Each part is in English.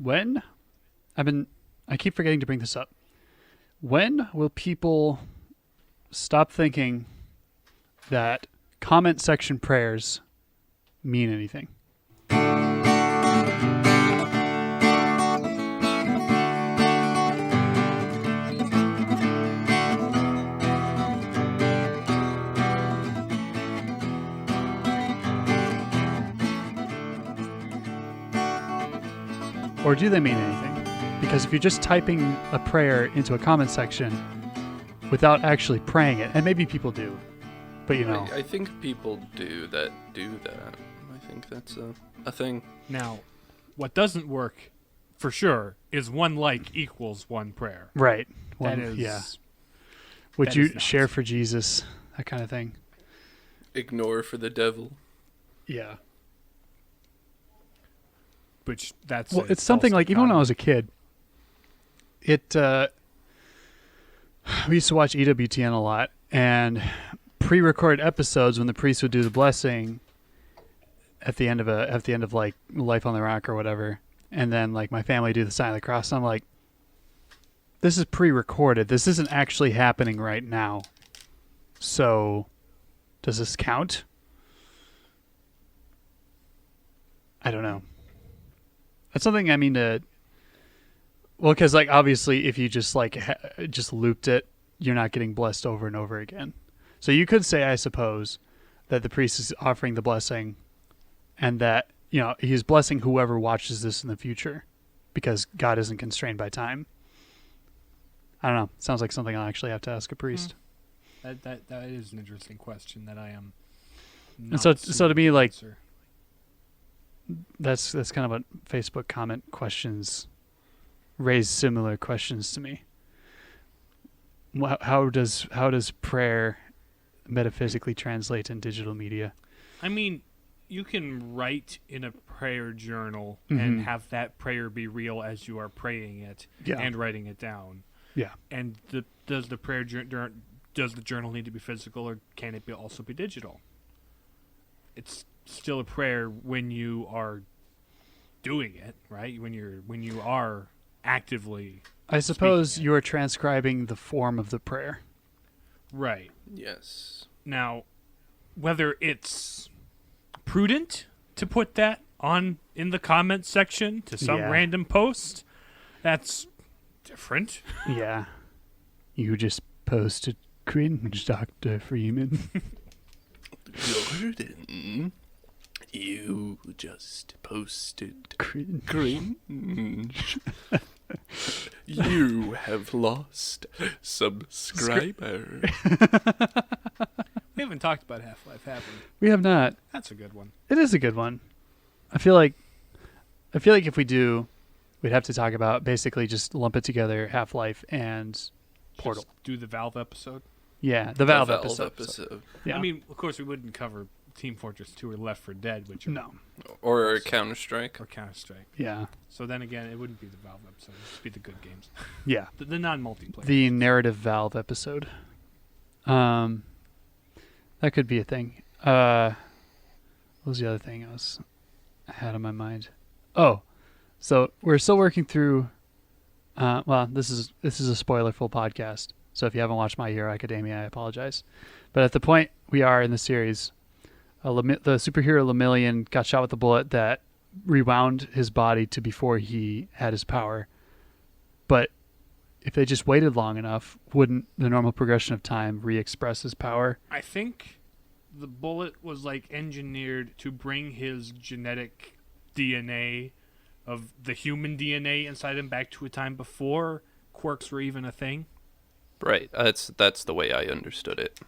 When I keep forgetting to bring this up. When will people stop thinking that comment section prayers mean anything? Or do they mean anything? Because if you're just typing a prayer into a comment section without actually praying it, and maybe people do, but you know. I think people do that. I think that's a thing. Now, what doesn't work for sure is one like equals one prayer. Right. That is, yeah. Would that you is not. share for Jesus? That kind of thing. Ignore for the devil. Yeah. Which that's Well, it's something like, even when I was a kid, we used to watch EWTN a lot, and pre-recorded episodes when the priest would do the blessing at the end of like Life on the Rock or whatever, and then like my family do the sign of the cross. And I'm like, this is pre-recorded. This isn't actually happening right now. So, does this count? I don't know. That's something I mean to. Well, because like obviously, if you just like just looped it, you're not getting blessed over and over again. So you could say, I suppose, that the priest is offering the blessing, and that he's blessing whoever watches this in the future, because God isn't constrained by time. I don't know. Sounds like something I'll actually have to ask a priest. That is an interesting question that I am. And so to me, like, answer. that's kind of what Facebook comment questions raise similar questions to me. How does prayer metaphysically translate in digital media? I mean, you can write in a prayer journal Mhm. and have that prayer be real as you are praying it and writing it down. Yeah. And does the journal need to be physical, or can it also be digital? It's still a prayer when you are doing it, right? When you are actively. I suppose speaking it. you are transcribing the form of the prayer. Right. Yes. Now, whether it's prudent to put that in the comments section to some Yeah. random post, that's different. Yeah. You just posted cringe, Dr. Freeman. Gordon, you just posted Cringe. cringe. You have lost subscriber. We haven't talked about Half-Life, have we? We have not. That's a good one. It is a good one. I feel like if we do, we'd have to talk about basically just lump it together, Half-Life and Portal. Just do the Valve episode. Yeah, the Valve episode. Yeah. I mean, of course, we wouldn't cover Team Fortress 2 or Left 4 Dead, which are, no. Or Counter-Strike. or Counter-Strike. Yeah. So then again, it wouldn't be the Valve episode. It'd just be the good games. Yeah. The non-multiplayer. The narrative Valve episode. That could be a thing. What was the other thing I had on my mind? Oh, so we're still working through. Well, this is a spoiler-full podcast. So if you haven't watched My Hero Academia, I apologize. But at the point we are in the series, the superhero Lemillion got shot with a bullet that rewound his body to before he had his power. But if they just waited long enough, wouldn't the normal progression of time re-express his power? I think the bullet was like engineered to bring his genetic DNA of the human DNA inside him back to a time before quirks were even a thing. Right. That's the way I understood it.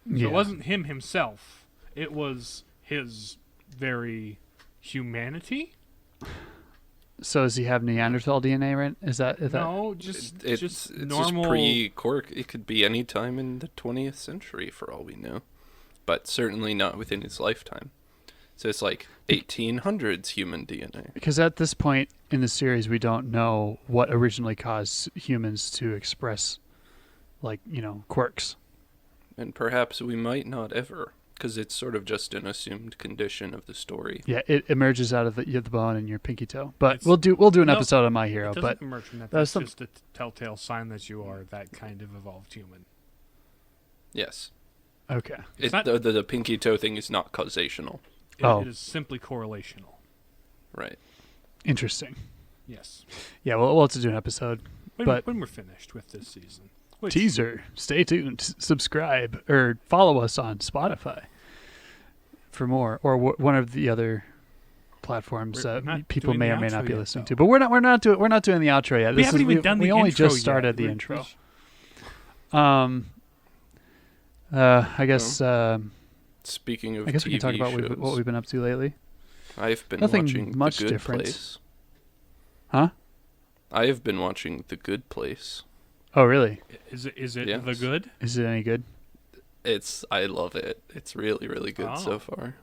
So it wasn't him himself. It was his very humanity. So does he have Neanderthal DNA, right? Is that No, just It's normal. just pre-Quirk. It could be any time in the 20th century for all we know. But certainly not within his lifetime. So it's like 1800s human DNA. Because at this point in the series, we don't know what originally caused humans to express, like, quirks. And perhaps we might not ever. because it's sort of just an assumed condition of the story. Yeah, it emerges out of the bone in your pinky toe. But It's- we'll do an no, episode on My Hero. It doesn't But emerge from that. that's That's just a telltale sign that you are that kind of evolved human. Yes. okay, It's not- The pinky toe thing is not causational. Oh. It is simply correlational. Right. interesting. Yes. Yeah, we'll have to do an episode. But- when we're finished with this season. Which- Teaser. Stay tuned. Subscribe or follow us on Spotify for more, or one of the other platforms We're that not people doing may the or may outro not be yet, listening though. to. But we're not doing the outro yet. We haven't even done the we only intro just yet. started the We're- intro. we- I guess Speaking of I guess we can talk TV about shows, what we've been up to lately. I've been Nothing watching much The Good different. Place. Huh? I have been watching The Good Place. Oh, really? Is it Yes. the good? Is it any good? I love it. It's really, really good Oh. so far.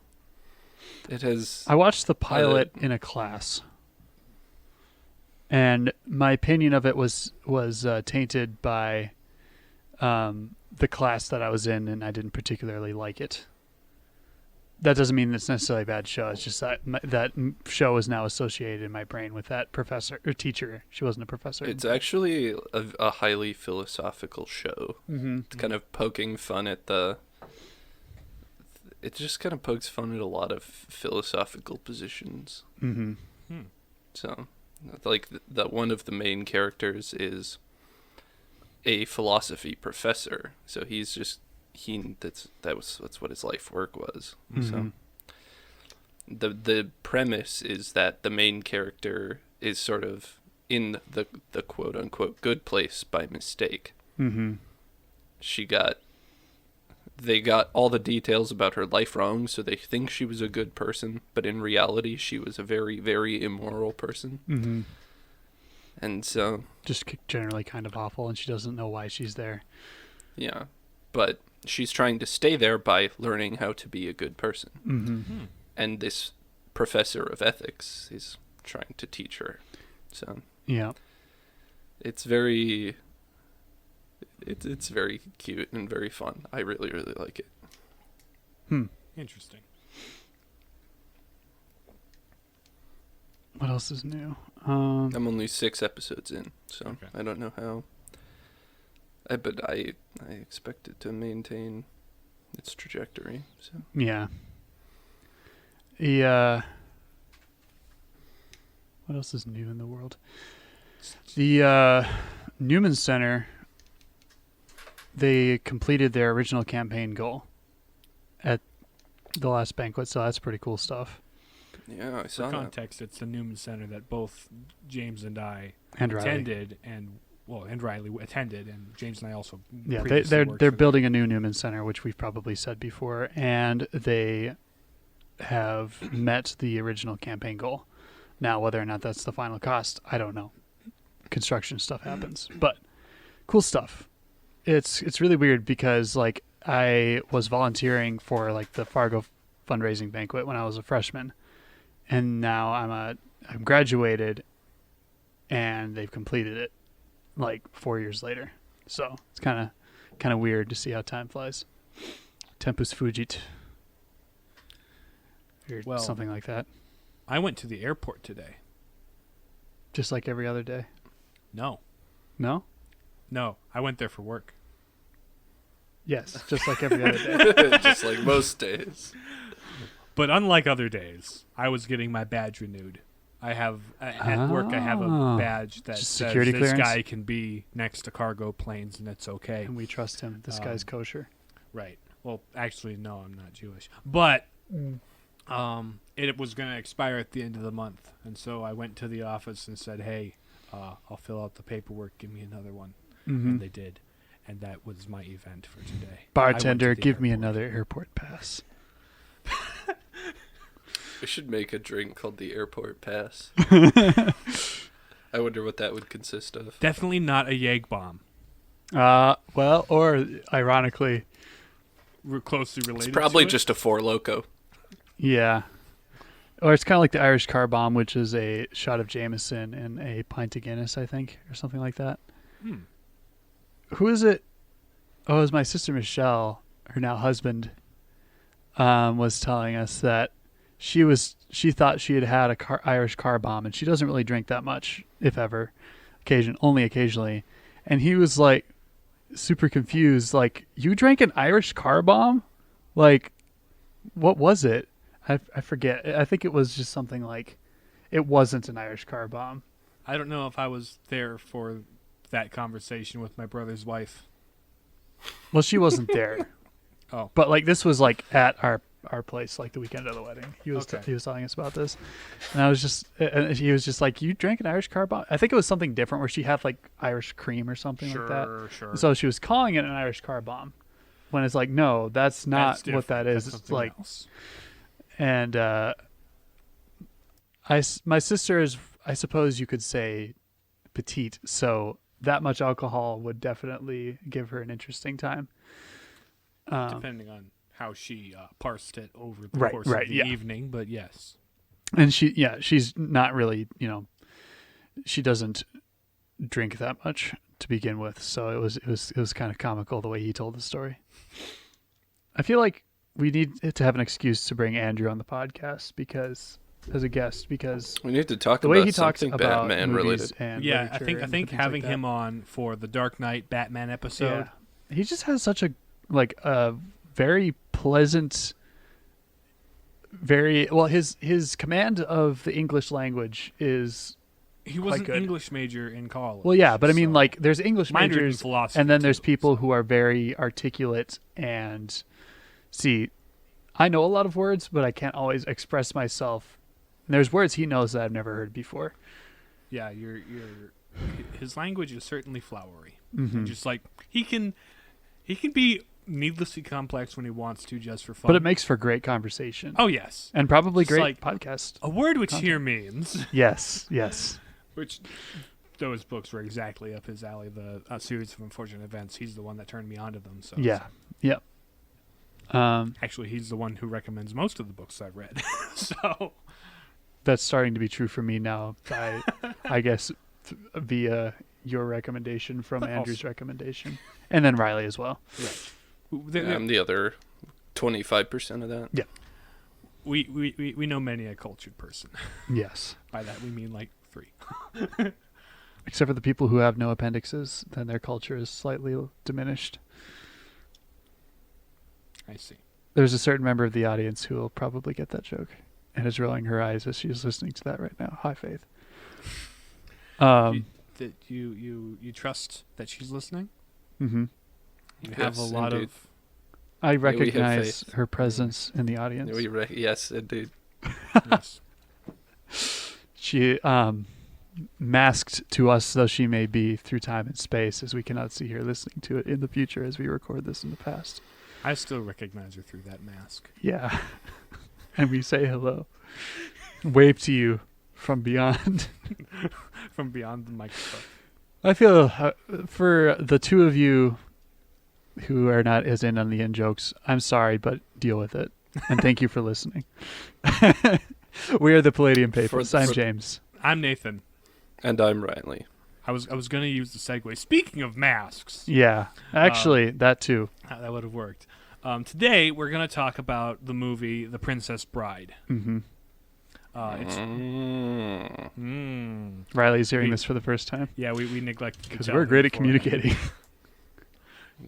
It has. I watched the pilot in a class, and my opinion of it was tainted by the class that I was in, and I didn't particularly like it. That doesn't mean it's necessarily a bad show. It's just that that show is now associated in my brain with that professor or teacher. She wasn't a professor. It's actually a highly philosophical show. Mm-hmm. It's kind of poking fun at the. It just kind of pokes fun at a lot of philosophical positions. Mm-hmm. So, like, that one of the main characters is a philosophy professor. So he's just that's what his life work was. Mm-hmm. So the premise is that the main character is sort of in the quote unquote good place by mistake. Mm-hmm. They got all the details about her life wrong, so they think she was a good person, but in reality she was a very, very immoral person. Mm-hmm. And so, Just generally kind of awful, and she doesn't know why she's there. yeah. But she's trying to stay there by learning how to be a good person. Mm-hmm. And this professor of ethics is trying to teach her. So Yeah. it's very cute and very fun. I really, really like it. Interesting. What else is new? I'm only 6 episodes in, so Okay. I don't know how. But I expect it to maintain its trajectory. So Yeah. What else is new in the world? The Newman Center, they completed their original campaign goal at the last banquet, so that's pretty cool stuff. yeah, I For saw that. context, it's the Newman Center that both James and I And Riley. attended, and Riley attended, and James and I also. Yeah, previously they're worked they're for them. building a new Newman Center, which we've probably said before, and they have met the original campaign goal. Now, whether or not that's the final cost, I don't know. Construction stuff happens, but cool stuff. It's really weird because like I was volunteering for like the Fargo fundraising banquet when I was a freshman, and now I'm graduated, and they've completed it like 4 years later. So it's kind of weird to see how time flies. Tempus fugit, or Well- something like that. I went to the airport today. Just like every other day. No, I went there for work. Yes, just like every other day. Just like most days. But unlike other days, I was getting my badge renewed. I have at work. I have a Oh. badge that Just says security this clearance? guy can be next to cargo planes, and it's okay. And we trust him. This guy's Um, kosher. Right. Well, actually, no, I'm not Jewish. But it was going to expire at the end of the month, and so I went to the office and said, "Hey, I'll fill out the paperwork. Give me another one." Mm-hmm. And they did, and that was my event for today. I went Bartender, to the give me airport. another airport pass. We should make a drink called the Airport Pass. I wonder what that would consist of. Definitely not a Yeg bomb. Well, or ironically, We're closely related. It's probably to it. just a Four Loko. yeah. Or it's kind of like the Irish car bomb, which is a shot of Jameson and a pint of Guinness, I think, or something like that. Hmm. Who is it? Oh, it was my sister Michelle, her now husband. was telling us that she thought she had a Irish car bomb, and she doesn't really drink that much, if ever, only occasionally. And he was like super confused, like, you drank an Irish car bomb? Like, what was it? I forget. I think it was just something like, it wasn't an Irish car bomb. I don't know if I was there for that conversation with my brother's wife. Well, she wasn't there. Oh. But like this was like at our place, like the weekend of the wedding. He was Okay. he was telling us about this, and I was just, and he was just like, "You drank an Irish car bomb?" I think it was something different where she had like Irish cream or something like that. Sure. So she was calling it an Irish car bomb, when it's like, no, that's not That's what that different. is. That's It's something like, else. and my sister is, I suppose you could say, petite, so that much alcohol would definitely give her an interesting time. Depending on how she parsed it over the Right, course right, of the yeah. evening, but yes. And she's not really, she doesn't drink that much to begin with, so it was kind of comical the way he told the story. I feel like we need to have an excuse to bring Andrew on the podcast as a guest, because We need to talk the way about he talks something about Batman movies related. and Yeah, I literature think and things having like him on for the Dark Knight Batman episode. yeah. He just has such a very pleasant, very well. His command of the English language is He was an good. English major in college. well, yeah. But I mean, so- like, there's English Mine are in majors, philosophy, and then there's too, people so. who are very articulate and see. I know a lot of words, but I can't always express myself. And there's words he knows that I've never heard before. Yeah, his language is certainly flowery. Mm-hmm. Just like he can be needlessly complex when he wants to, just for fun. But it makes for great conversation. Oh yes, And probably Just great like- podcast. a word which here means, Yes. which those books were exactly up his alley. The series of unfortunate events. He's the one that turned me onto them. So Yeah. Yep. actually, he's the one who recommends most of the books I've read. So That's starting to be true for me now. I guess via your recommendation from Andrew's recommendation, and then Riley as well. I'm the other 25% of that. we know many a cultured person. Yes. By that we mean like 3. Except for the people who have no appendixes, then their culture is slightly diminished. I see. There's a certain member of the audience who will probably get that joke and is rolling her eyes as she's listening to that right now. Hi, Faith. That you trust that she's listening. Mm-hmm. You have a Yes, lot indeed. of I we have recognize faith. her presence in the audience. Yes, indeed. yes. She masked to us though she may be through time and space, as we cannot see her listening to it in the future as we record this in the past. I still recognize her through that mask. Yeah. And we say hello. Wave to you from beyond. From beyond the microphone. I feel for the two of you who are not as in on the in jokes, I'm sorry, but deal with it. And thank you for listening. We are the Palladium Papers. I'm for- James. I'm Nathan. And I'm Riley. I was going to use the segue. Speaking of masks, Yeah. Actually, that too. that would have worked. Today we're going to talk about the movie The Princess Bride. Mm-hmm. It's Riley's hearing We- this for the first time. yeah, we neglected to Because tell we're him great at beforehand. communicating.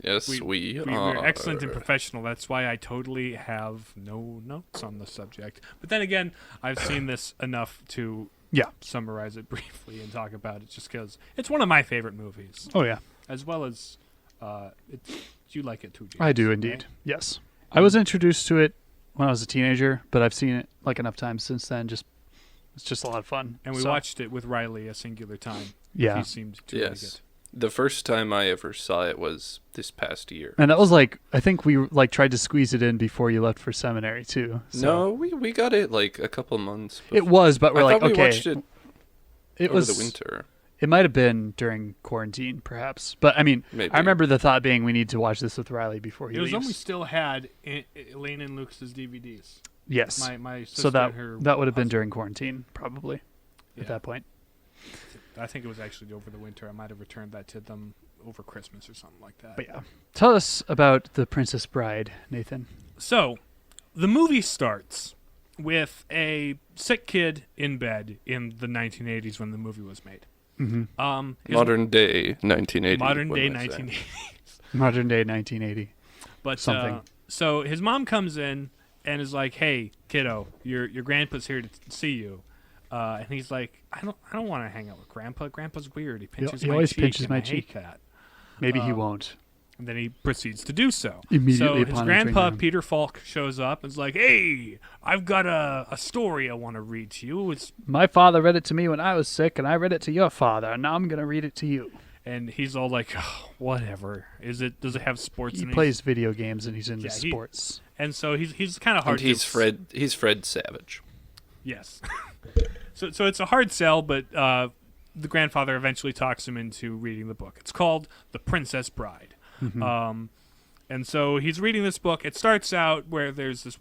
Yes, We- we We're are. excellent and professional. That's why I totally have no notes on the subject. But then again, I've seen this enough to Yeah. summarize it briefly and talk about it, just because it's one of my favorite movies, Oh, yeah. as well as you like it too, James. I do right? indeed. Yes. I was introduced to it when I was a teenager, but I've seen it like enough times since then. It's just a lot of fun. And we So, watched it with Riley a singular time. Yeah. He seemed to like Yes. it. The first time I ever saw it was this past year. And that was I think we tried to squeeze it in before you left for seminary too. So. No, we got it like a couple months. It was, but we're I like, thought we okay. watched it It over was the winter. It might have been during quarantine, perhaps. But I mean, Maybe. I remember the thought being we need to watch this with Riley before he It was leaves. when we still had Elaine and Lucas's DVDs. Yes. My sister So that and her would have been husband. during quarantine, probably. Yeah. At that point. I think it was actually over the winter. I might have returned that to them over Christmas or something like that. But yeah. Tell us about The Princess Bride, Nathan. So, The movie starts with a sick kid in bed in the 1980s when the movie was made. His Modern day 1980. modern what day am I saying? 1980. Modern day 1980. But Something. so his mom comes in and is like, "Hey, kiddo, your grandpa's here to see you." And he's like, "I don't want to hang out with Grandpa. Grandpa's weird. He pinches he my always cheek. pinches and my I cheek." hate that." Maybe he won't. And then he proceeds to do so. Immediately So his upon grandpa, entering the room. Peter Falk, shows up and is like, "Hey, I've got a story I want to read to you." My father read it to me when I was sick, and I read it to your father, and now I'm going to read it to you. And he's all like, oh, "Whatever. Does it have sports He in it?" plays video games, and he's into Yeah, sports. And so he's kind of hard. And he's to, Fred Savage. Yes. so it's a hard sell, but the grandfather eventually talks him into reading the book. It's called The Princess Bride. And so he's reading this book. It starts out where there's this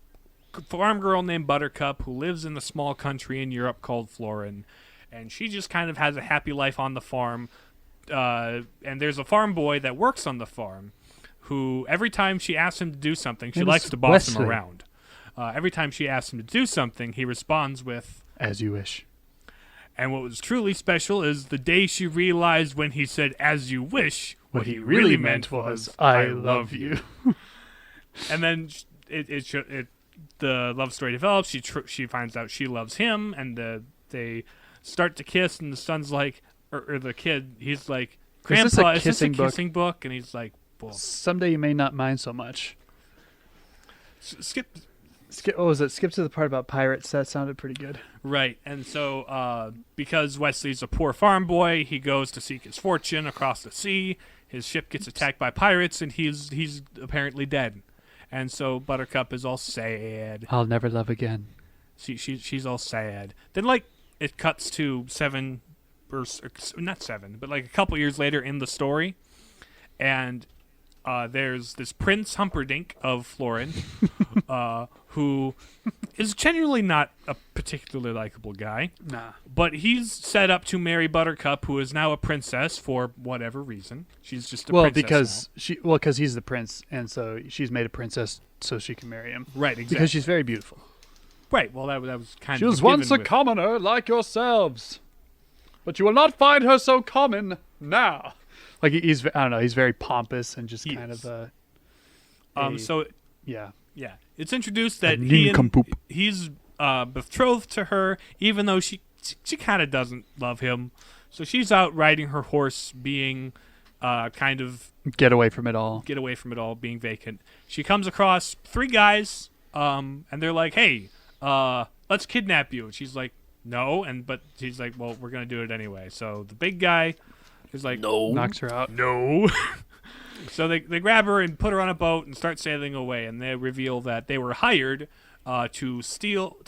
farm girl named Buttercup who lives in a small country in Europe called Florin, and she just kind of has a happy life on the farm. And there's a farm boy that works on the farm who every time she asks him to do something, she Name likes is to boss him Wesley. around. Every time she asks him to do something, he responds with, As you wish. and what was truly special is the day she realized when he said, "As you wish," What he really meant was, I love you. And then the love story develops. She finds out she loves him, and they start to kiss. And the son's like, or the kid, he's like, "Grandpa, is this a kissing book?" And he's like, "Well, Someday you may not mind so much. skip." Skip. What was it? Skip to the part about pirates. That sounded pretty good. Right, and so because Wesley's a poor farm boy, he goes to seek his fortune across the sea. His ship gets attacked by pirates, and he's apparently dead. And so Buttercup is all sad. I'll never love again. She's all sad. Then like it cuts to not 7, but like a couple years later in the story, and there's this Prince Humperdinck of Florin, who is generally not a particularly likable guy. Nah. But he's set up to marry Buttercup, who is now a princess for whatever reason. She's just a princess because he's the prince, and so she's made a princess so she can marry him. now. Right, exactly. Because she's very beautiful. Right, well, that was kind She of was a once given a with- commoner like yourselves, but you will not find her so common now. Like I don't know, he's very pompous and just He kind is. of So, yeah. yeah, it's introduced that A nincompoop. he's betrothed to her, even though she kind of doesn't love him. So she's out riding her horse, being kind of Get away from it all. get away from it all, being vacant. She comes across 3 guys, and they're like, "Hey, let's kidnap you." And she's like, "No," but she's like, "Well, we're gonna do it anyway." So the big guy is like, No. Knocks her out. "No." So they grab her and put her on a boat and start sailing away, and they reveal that they were hired to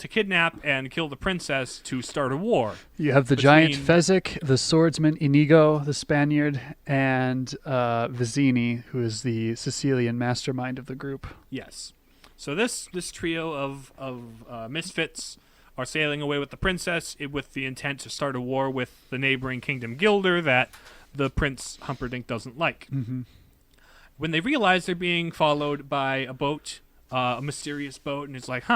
kidnap and kill the princess to start a war. You have the giant Between- Fezzik, the swordsman Inigo, the Spaniard, and Vizzini, who is the Sicilian mastermind of the group. Yes. So this trio of misfits are sailing away with the princess with the intent to start a war with the neighboring kingdom Gilder that the Prince Humperdinck doesn't like. Mm-hmm. When they realize they're being followed by a boat, a mysterious boat, and it's like,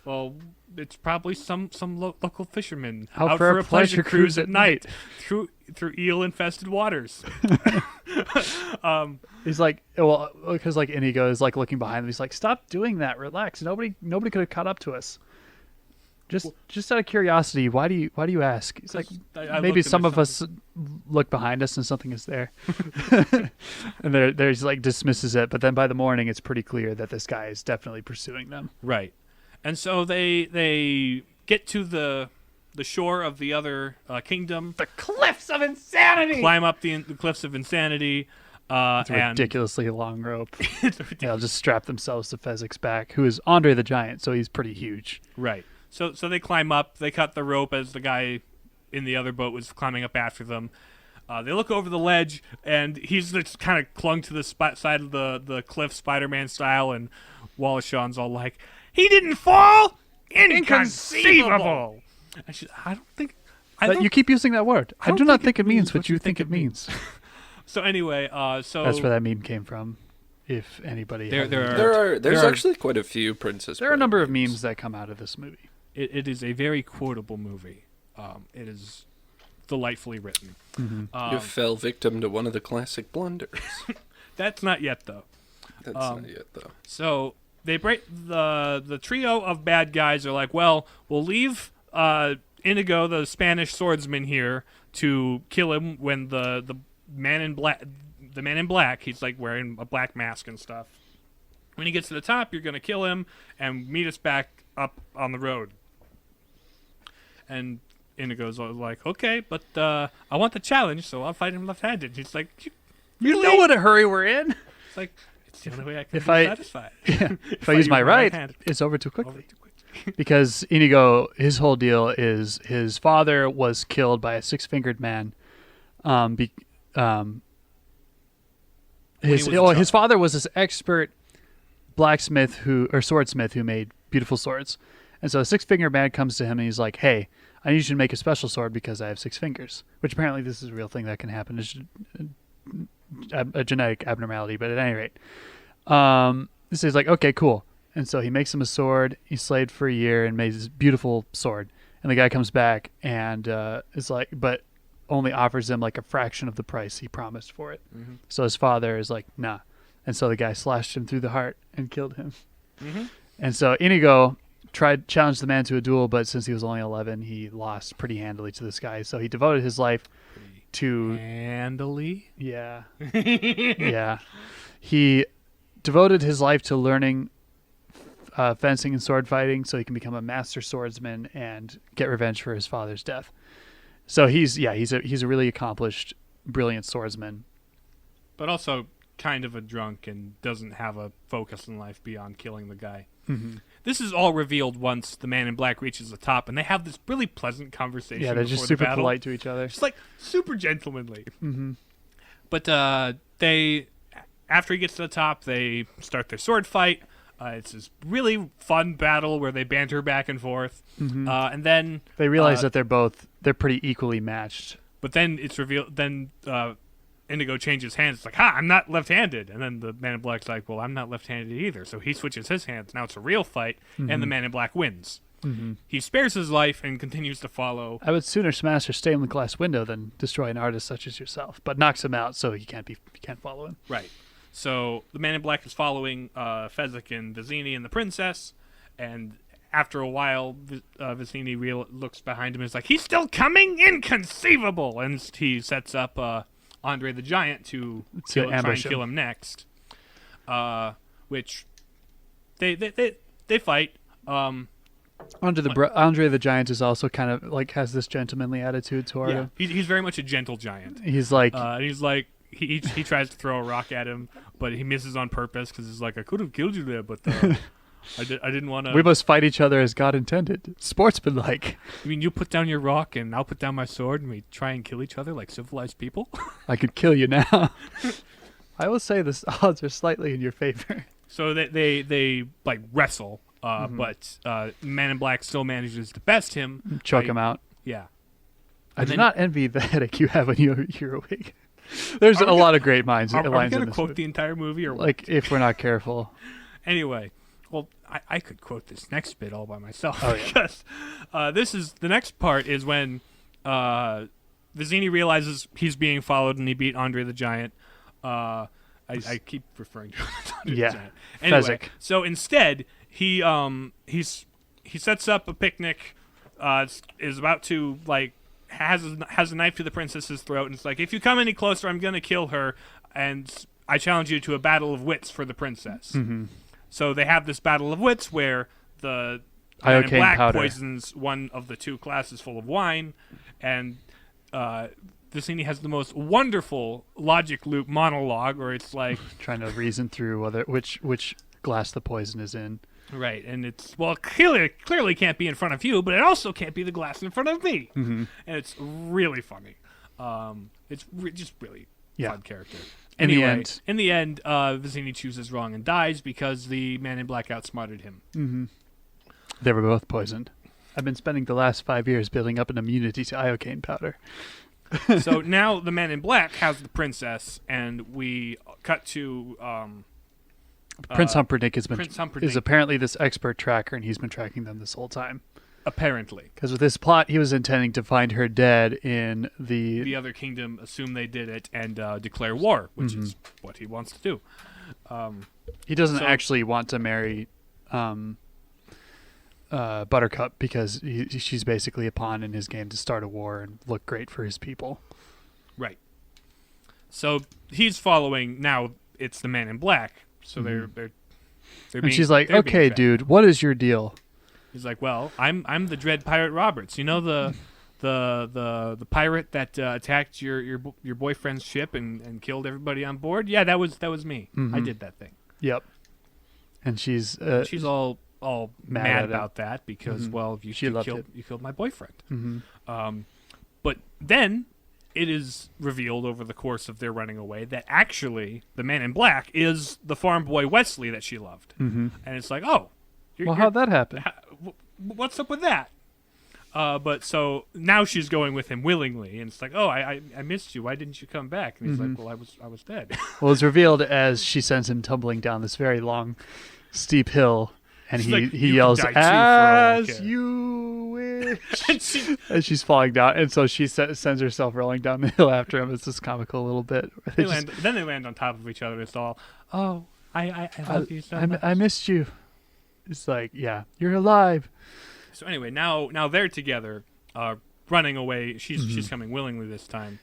well, it's probably some local fishermen Out out for for a pleasure cruise at night. through eel-infested waters. He's like, well, because like Inigo is like looking behind him. He's like, stop doing that. Relax. Nobody could have caught up to us. Just out of curiosity, why do you ask? It's like I maybe looked and some there's of us look behind us and something is there, and there's like dismisses it. But then by the morning, it's pretty clear that this guy is definitely pursuing them. Right. And so they get to the shore of the other kingdom, The cliffs of insanity. climb up the cliffs of insanity, It's a and ridiculously long rope. it's ridiculous. They'll just strap themselves to Fezzik's back, who is Andre the Giant, so he's pretty huge. Right. So they climb up. They cut the rope as the guy in the other boat was climbing up after them. They look over the ledge, and he's just kind of clung to the side of the cliff, Spider-Man style, and Wallace Shawn's all like, "He didn't fall? Inconceivable!" And I don't think... But you keep using that word. I don't do not think think it means what you think it means. So anyway, so... That's where that meme came from. if anybody. There- has there any are- doubt. There's there are- actually quite a few Princess. There are a Bride number of memes. memes that come out of this movie. It is a very quotable movie. It is delightfully written. You fell victim to one of the classic blunders. That's not yet though. That's not yet though. So they break the trio of bad guys are like, well, we'll leave Inigo, the Spanish swordsman, here to kill him when the man in black, he's like wearing a black mask and stuff. When he gets to the top, you're gonna kill him and meet us back up on the road. And Inigo's like, okay, but I want the challenge, so I'll fight him left-handed. He's like, You know what a hurry we're in. It's like, it's the only way I can If be I- satisfied. If I use my right, hand, it's over too over quickly. too quickly. Because Inigo, his whole deal is his father was killed by a six-fingered man. His was a child. his father was this expert blacksmith or swordsmith who made beautiful swords. And so a six-fingered man comes to him and he's like, "Hey, I need you to make a special sword because I have 6 fingers." Which apparently this is a real thing that can happen. It's a genetic abnormality, but at any rate, so he's like, "Okay, cool." And so he makes him a sword. He slaved for a year and made this beautiful sword. And the guy comes back and is like, but only offers him like a fraction of the price he promised for it. Mm-hmm. So his father is like, nah. And so the guy slashed him through the heart and killed him. Mm-hmm. And so Inigo challenged the man to a duel, but since he was only 11, he lost pretty handily to this guy. So he devoted his life to Handily. yeah. Yeah. He devoted his life to learning fencing and sword fighting so he can become a master swordsman and get revenge for his father's death. So he's a really accomplished, brilliant swordsman. But also kind of a drunk and doesn't have a focus in life beyond killing the guy. Mm-hmm. This is all revealed once the man in black reaches the top, and they have this really pleasant conversation. Yeah, they're just before super the battle. polite to each other. Just like super gentlemanly. Mm-hmm. But they, after he gets to the top, they start their sword fight. It's this really fun battle where they banter back and forth, and then They realize that they're pretty equally matched. but then it's revealed. Then Indigo changes hands. It's like, ha, I'm not left-handed. And then the man in black's like, well, I'm not left-handed either. So he switches his hands. Now it's a real fight, and the man in black wins. Mm-hmm. He spares his life and continues to follow. I would sooner smash a stained glass window than destroy an artist such as yourself, but knocks him out so he can't follow him. Right. So the man in black is following Fezzik and Vizzini and the princess, and after a while, Vizzini looks behind him and is like, he's still coming? Inconceivable! And he sets up Andre the Giant to try and ambush him. kill him next. Which they fight. Andre the Giant is also kind of like has this gentlemanly attitude toward Yeah, him. he's very much a gentle giant. He's like, And he's like, he tries to throw a rock at him, but he misses on purpose because he's like, I could have killed you there, but I didn't want to. we must fight each other as God intended. Sportsmanlike. I mean, you put down your rock and I'll put down my sword, and we try and kill each other like civilized people. I could kill you now. I will say the odds are slightly in your favor. So they like wrestle, but Man in Black still manages to best him, Choke by- him out. Yeah. I And do then- not envy the headache you have when you're awake. There's Are a we lot of great lines. Are we lines going in to this quote movie. the entire movie or what? Like if we're not careful. Anyway, well, I could quote this next bit all by myself Oh, yeah. because this is the next part is when Vizzini realizes he's being followed and he beat Andre the Giant. I keep referring to him as Andre Yeah, the Giant. Anyway, Fezzik. so instead he sets up a picnic. Is about to like has a knife to the princess's throat, and it's like, if you come any closer, I'm gonna kill her, and I challenge you to a battle of wits for the princess. Mm-hmm. So they have this battle of wits where the man in Iocane black powder. poisons one of the two glasses full of wine, and Vizzini has the most wonderful logic loop monologue where it's like, Trying to reason through which glass the poison is in. right, and it's, well, clearly can't be in front of you, but it also can't be the glass in front of me, Mm-hmm. and it's really funny. It's just really Yeah. fun character. In the Anyway, end. in the end, Vizzini chooses wrong and dies because the man in black outsmarted him. Mm-hmm. They were both poisoned. I've been spending the last 5 years building up an immunity to iocane powder. So now the man in black has the princess, and we cut to Prince Humperdinck has been Prince Humperdinck is apparently this expert tracker, and he's been tracking them this whole time. apparently. Because with this plot, he was intending to find her dead in The other kingdom assume they did it and declare war, which is what he wants to do. He doesn't So- actually want to marry Buttercup because she's basically a pawn in his game to start a war and look great for his people. Right. So he's following now. It's the Man in Black. So they're And being, she's like, they're being "Okay, tracked." dude, what is your deal?" He's like, "Well, I'm the Dread Pirate Roberts. You know the pirate that attacked your boyfriend's ship and killed everybody on board. Yeah, that was me. I did that thing." Yep. And she's She's all Mad mad at him. about that because well, She loved it. you killed my boyfriend. Mhm. But then it is revealed over the course of their running away that actually the Man in Black is the farm boy Wesley that she loved, and it's like, oh, well, how'd that happen? what's up with that? But so now she's going with him willingly, and it's like, oh, I missed you. Why didn't you come back? And he's like, well, I was dead. Well, it's revealed as she sends him tumbling down this very long, steep hill, and She's like, he "You yells, can die too, for all I "As care." you wish!" And she- As she's falling down, and so she sends herself rolling down the hill after him. It's this comical little bit. where they they just, land, then they land on top of each other. It's all, oh, I love you so much. I missed you. It's like, yeah, you're alive. So anyway, now they're together, running away. She's coming willingly this time.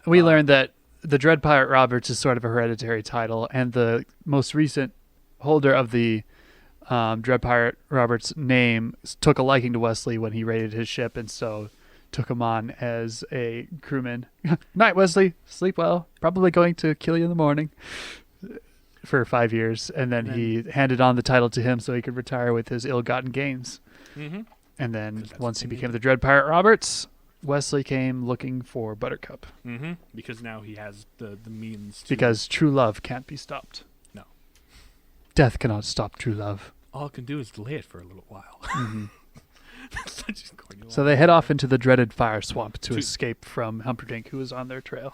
We learned that the Dread Pirate Roberts is sort of a hereditary title, and the most recent holder of the Dread Pirate Roberts name took a liking to Wesley when he raided his ship, and so took him on as a crewman. Night, Wesley. Sleep well. Probably going to kill you in the morning. For 5 years, and then he handed on the title to him so he could retire with his ill-gotten gains. Mm-hmm. And then 'Cause that's once he what they became need. the Dread Pirate Roberts, Wesley came looking for Buttercup. Mm-hmm. Because now he has the means to. Because true love can't be stopped. No. Death cannot stop true love. all it can do is delay it for a little while. That's such a corny So line. they head off into the dreaded fire swamp to escape from Humperdinck, who is on their trail.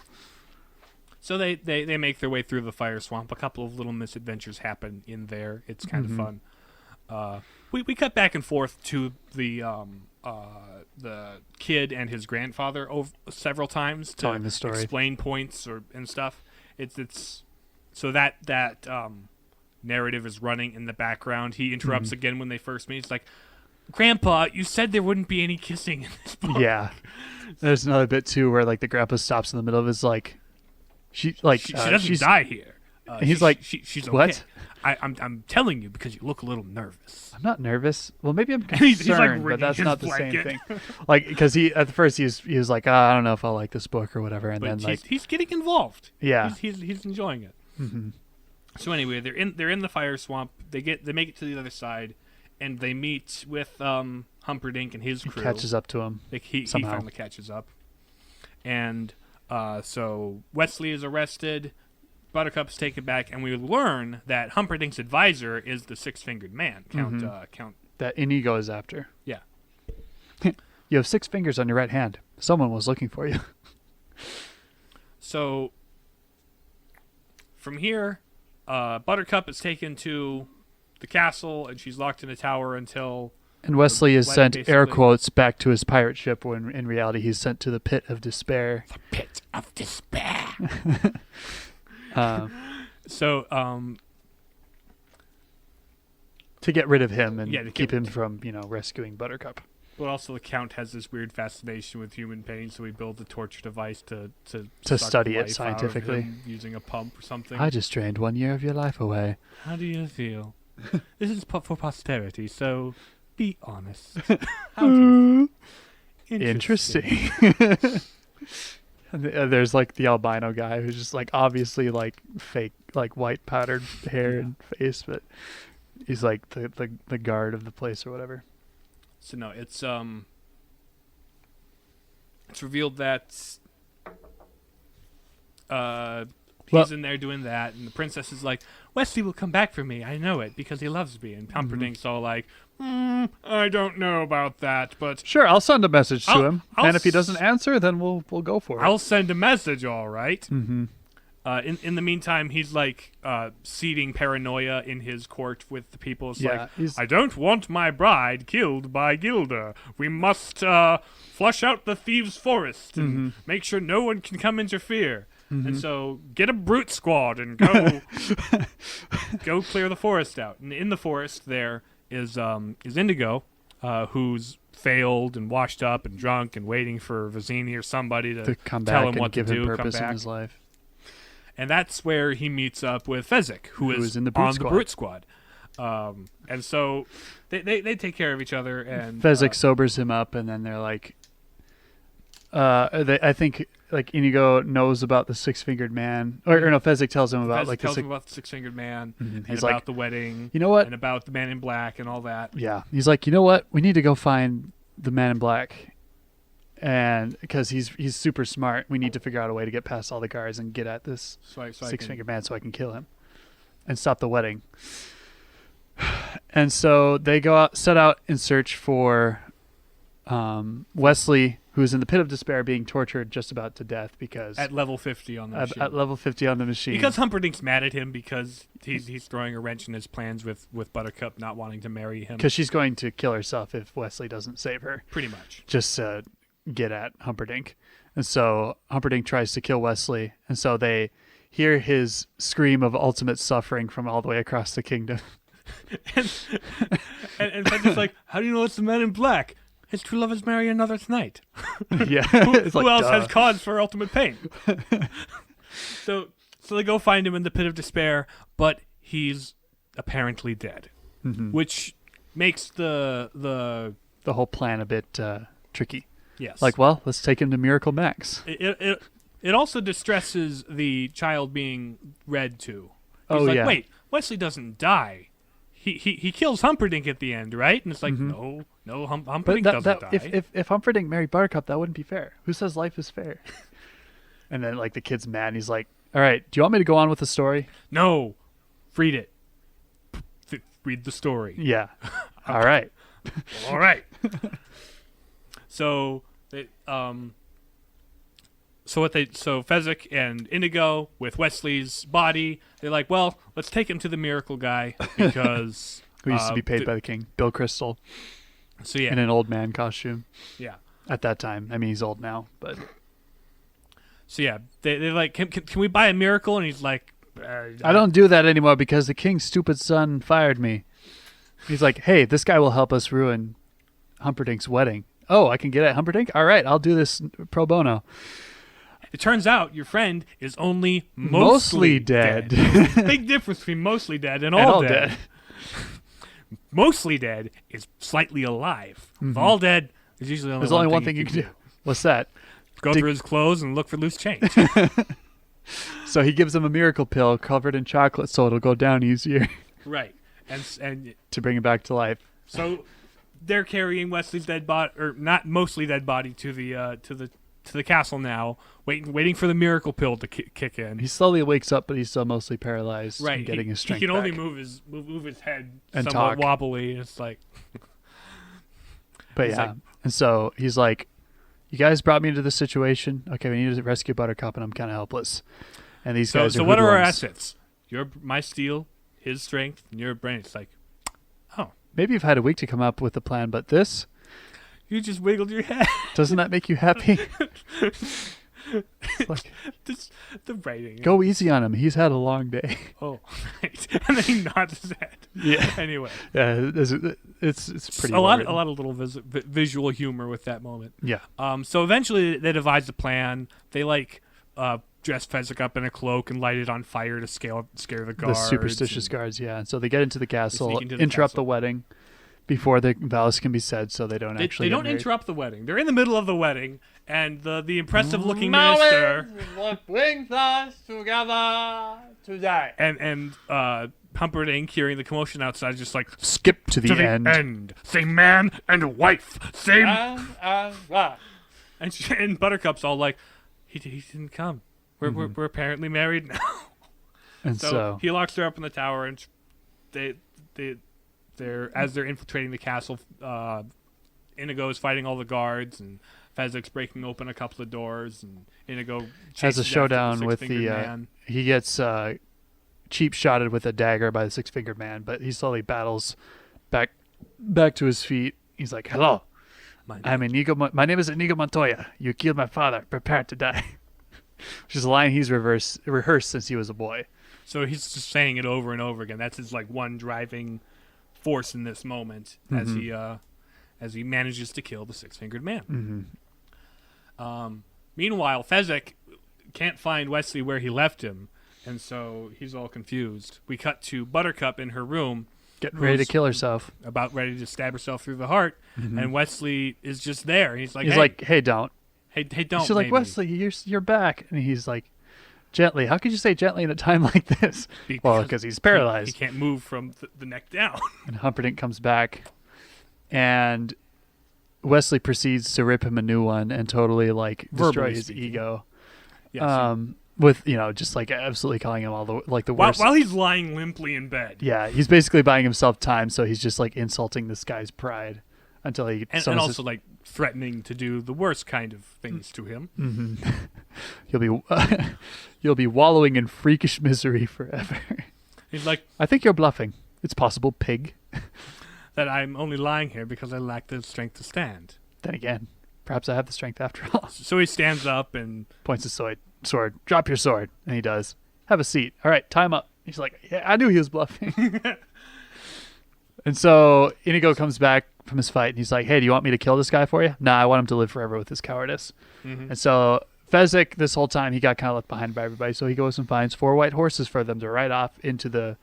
So they make their way through the fire swamp. A couple of little misadventures happen in there. It's kind of fun. We cut back and forth to the kid and his grandfather several times to Telling the story. explain points and stuff. It's so that narrative is running in the background. He interrupts again when they first meet. It's like, Grandpa, you said there wouldn't be any kissing in this book. Yeah. There's another bit, too, where, like, the grandpa stops in the middle of his, like... She doesn't she's, die here. he's like, she's okay. "What?" I'm telling you because you look a little nervous. I'm not nervous. Well, maybe I'm concerned, He's like but wringing that's his not the same blanket. thing. Like, because at first he was like, I don't know if I'll like this book or whatever, and But then like, he's getting involved. yeah, He's enjoying it. So anyway, they're in the fire swamp. They make it to the other side, and they meet with Humperdinck and his he crew. catches up to him. He somehow. finally catches up, and so Wesley is arrested. Buttercup's taken back, and we learn that Humperdinck's advisor is the six-fingered man, Count. That Inigo is after. Yeah. You have 6 fingers on your right hand. Someone was looking for you. So from here, Buttercup is taken to the castle, and she's locked in a tower until And Wesley is Like, sent air basically- quotes back to his pirate ship when in reality he's sent to the pit of despair. Pit of Despair. Uh, So to get rid of him and Yeah, to keep get- him from, rescuing Buttercup. but also the Count has this weird fascination with human pain, so he builds a torture device to To suck study it life out of scientifically. him using a pump or something. I just drained 1 year of your life away. How do you feel? This is for posterity, so be honest. How do you feel? Interesting. And there's like the albino guy who's just like obviously like fake like white powdered hair and face, but he's like the guard of the place or whatever. So no, it's revealed that he's in there doing that, and the princess is like, Wesley will come back for me. I know it because he loves me. And Humperdinck's all like, I don't know about that, but Sure, I'll send a message to I'll- him, I'll and if he s- doesn't answer, then we'll go for it. I'll send a message, all right. Mm-hmm. In the meantime, he's like seeding paranoia in his court with the people. It's like, I don't want my bride killed by Gilda. We must flush out the thieves' forest and make sure no one can come interfere. And so get a brute squad and go go clear the forest out. And in the forest there is Indigo, who's failed and washed up and drunk and waiting for Vizzini or somebody to come tell back him what and give to him do, purpose come in back. his life. And that's where he meets up with Fezzik, who is in the Brute on Squad. the Brute Squad. And so they take care of each other. And Fezzik sobers him up, and then they're like, I think like Inigo knows about the six-fingered man, or no, Fezzik tells him about Fezzik tells him about the six-fingered man and He's about like, the wedding, you know what? and about the man in black and all that. Yeah, he's like, you know what? We need to go find the man in black, and because he's super smart, we need to figure out a way to get past all the guards and get at this six-fingered man so I can kill him and stop the wedding. And so they set out in search for Wesley, who's in the pit of despair, being tortured just about to death because At level 50 on the machine. at level 50 on the machine. Because Humperdinck's mad at him because he's throwing a wrench in his plans with Buttercup not wanting to marry him. Because she's going to kill herself if Wesley doesn't save her. Pretty much. Just to get at Humperdinck. And so Humperdinck tries to kill Wesley. And so they hear his scream of ultimate suffering from all the way across the kingdom. and Fezzick's like, how do you know it's the man in black? His true love is marry another tonight. Yeah. Who else has cause for ultimate pain? So they go find him in the pit of despair, but he's apparently dead, which makes the whole plan a bit tricky. yes. Like, well, let's take him to Miracle Max. It also distresses the child being read to. He's Oh, like, yeah. wait, Wesley doesn't die. He kills Humperdinck at the end, right? And it's like, no, Humperdinck But doesn't die. if Humperdinck married Buttercup, that wouldn't be fair. Who says life is fair? And then, like, the kid's mad, and he's like, all right, do you want me to go on with the story? No, read it. Read the story. Yeah. All right. All right. So Fezzik and Indigo with Wesley's body, they're like, well, let's take him to the miracle guy because Who used to be paid by the king, Bill Crystal, So yeah, in an old man costume yeah. at that time. I mean, he's old now, but So yeah, they're like, can we buy a miracle? And he's like, I don't do that anymore because the king's stupid son fired me. He's like, hey, this guy will help us ruin Humperdinck's wedding. Oh, I can get at Humperdinck? All right, I'll do this pro bono. It turns out your friend is only Mostly dead. Big difference between mostly dead and all dead. Mostly dead is slightly alive. If all dead, there's usually There's only one thing you can do. What's that? Go through his clothes and look for loose change. So he gives him a miracle pill covered in chocolate so it'll go down easier Right. And to bring him back to life. so they're carrying Wesley's dead body, or not mostly dead body, to the castle now, waiting for the miracle pill to kick in. He slowly wakes up, but he's still mostly paralyzed Right, and getting his strength He can only back. move his head And somewhat talk. wobbly. And it's like, But He's yeah, like- and so he's like, you guys brought me into this situation. Okay, we need to rescue Buttercup, and I'm kind of helpless. And these guys are so what are our hoodlums. assets? My steel, his strength, and your brain. It's like, oh, Maybe you've had a week to come up with a plan, but this, you just wiggled your head. doesn't that make you happy? It's like, The writing. go easy on him. He's had a long day. Oh, right. And then he nods his head. Yeah. Anyway, Yeah, it's pretty a well lot written. of little visual humor with that moment. Yeah. So eventually they devise a plan. They dress Fezzik up in a cloak and light it on fire to scare the The guards. superstitious and- guards, yeah. And so they get into the castle, sneak into the interrupt castle. the wedding before the vows can be said, so they don't actually They get don't married. interrupt the wedding. They're in the middle of the wedding, and the impressive looking minister What brings us together today? and Humperdinck, hearing the commotion outside, is just like, Skip to the to the end. end. Say man and wife. Say and Buttercup's all like, he didn't come. We're apparently married now. And so he locks her up in the tower, and they're as they're infiltrating the castle. Inigo is fighting all the guards, and Fezzik's breaking open a couple of doors, and Inigo Has a chases after showdown with six-fingered the. man. He gets cheap shotted with a dagger by the six-fingered man, but he slowly battles back to his feet. He's like, "Hello, I'm Inigo. My name is Inigo Montoya. You killed my father. Prepare to die." Which is a line he's rehearsed since he was a boy. So he's just saying it over and over again. That's his like one driving force in this moment as he manages to kill the six-fingered man. Meanwhile, Fezzik can't find Wesley where he left him, and so he's all confused. We cut to Buttercup in her room, Getting ready to kill herself. about ready to stab herself through the heart, and Wesley is just there. He's like, He's hey, like, "Hey, don't." hey, don't. She's like, maybe." "Wesley, you're back," and he's like, "Gently. How could you say gently in a time like this?" Well, because he's He paralyzed. can't move from the neck down. And Humperdinck comes back, and Wesley proceeds to rip him a new one and totally like destroy Verbally his speaking. ego. Yes. With just like absolutely calling him all the while, worst. while he's lying limply in bed. Yeah, he's basically buying himself time, so he's just like insulting this guy's pride until he And summons also like threatening to do the worst kind of things to him. you'll be wallowing in freakish misery forever. He's like, I think you're bluffing. It's possible, pig. that I'm only lying here because I lack the strength to stand. Then again, perhaps I have the strength after all. So he stands up and Points his sword. Drop your sword. And he does. Have a seat. All right, time up. He's like, yeah, I knew he was bluffing. And so Inigo comes back from his fight, and he's like, hey, do you want me to kill this guy for you? Nah, I want him to live forever with his cowardice. And so Fezzik, this whole time, he got kind of left behind by everybody, so he goes and finds 4 white horses for them to ride off into the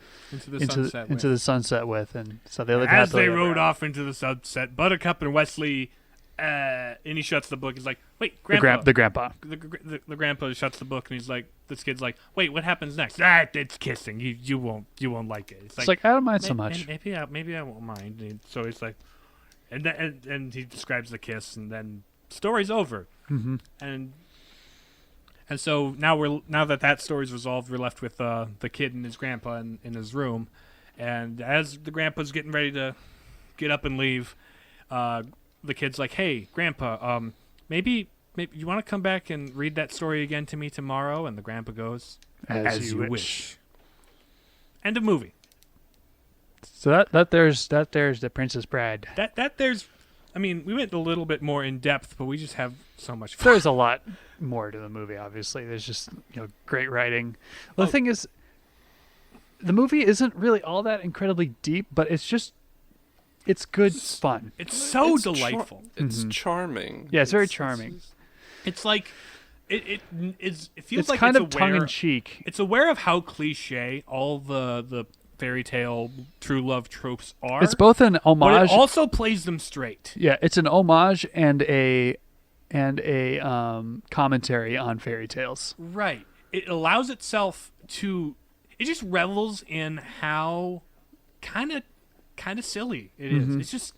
sunset with. And so they live as they happily ever rode after. off into the sunset, Buttercup and Wesley, and he shuts the book. He's like, wait, Grandpa. The grandpa. The grandpa shuts the book, and he's like, this kid's like, wait, what happens next? Ah, it's kissing. You won't like it. It's like, I don't mind so much. Maybe I won't mind. And so he's like, and he describes the kiss, and then story's over. And so now that story's resolved, we're left with the kid and his grandpa in his room, and as the grandpa's getting ready to get up and leave, the kid's like, "Hey, Grandpa, maybe you want to come back and read that story again to me tomorrow?" And the grandpa goes, "As you wish." End of movie. So that there's the Princess Bride. That there's, I mean, we went a little bit more in depth, but we just have so much fun. There's a lot more to the movie, obviously. There's just, great writing. Well, the thing is, the movie isn't really all that incredibly deep, but it's good fun. It's so It's delightful. It's charming. Yeah, it's very charming. It's like it feels It's like kind it's of tongue aware, in cheek. It's aware of how cliche all the fairy tale true love tropes are. It's both an but homage. it also plays them straight. Yeah, it's an homage and a commentary on fairy tales. Right. It allows itself to. It just revels in how kind of silly it is. It's just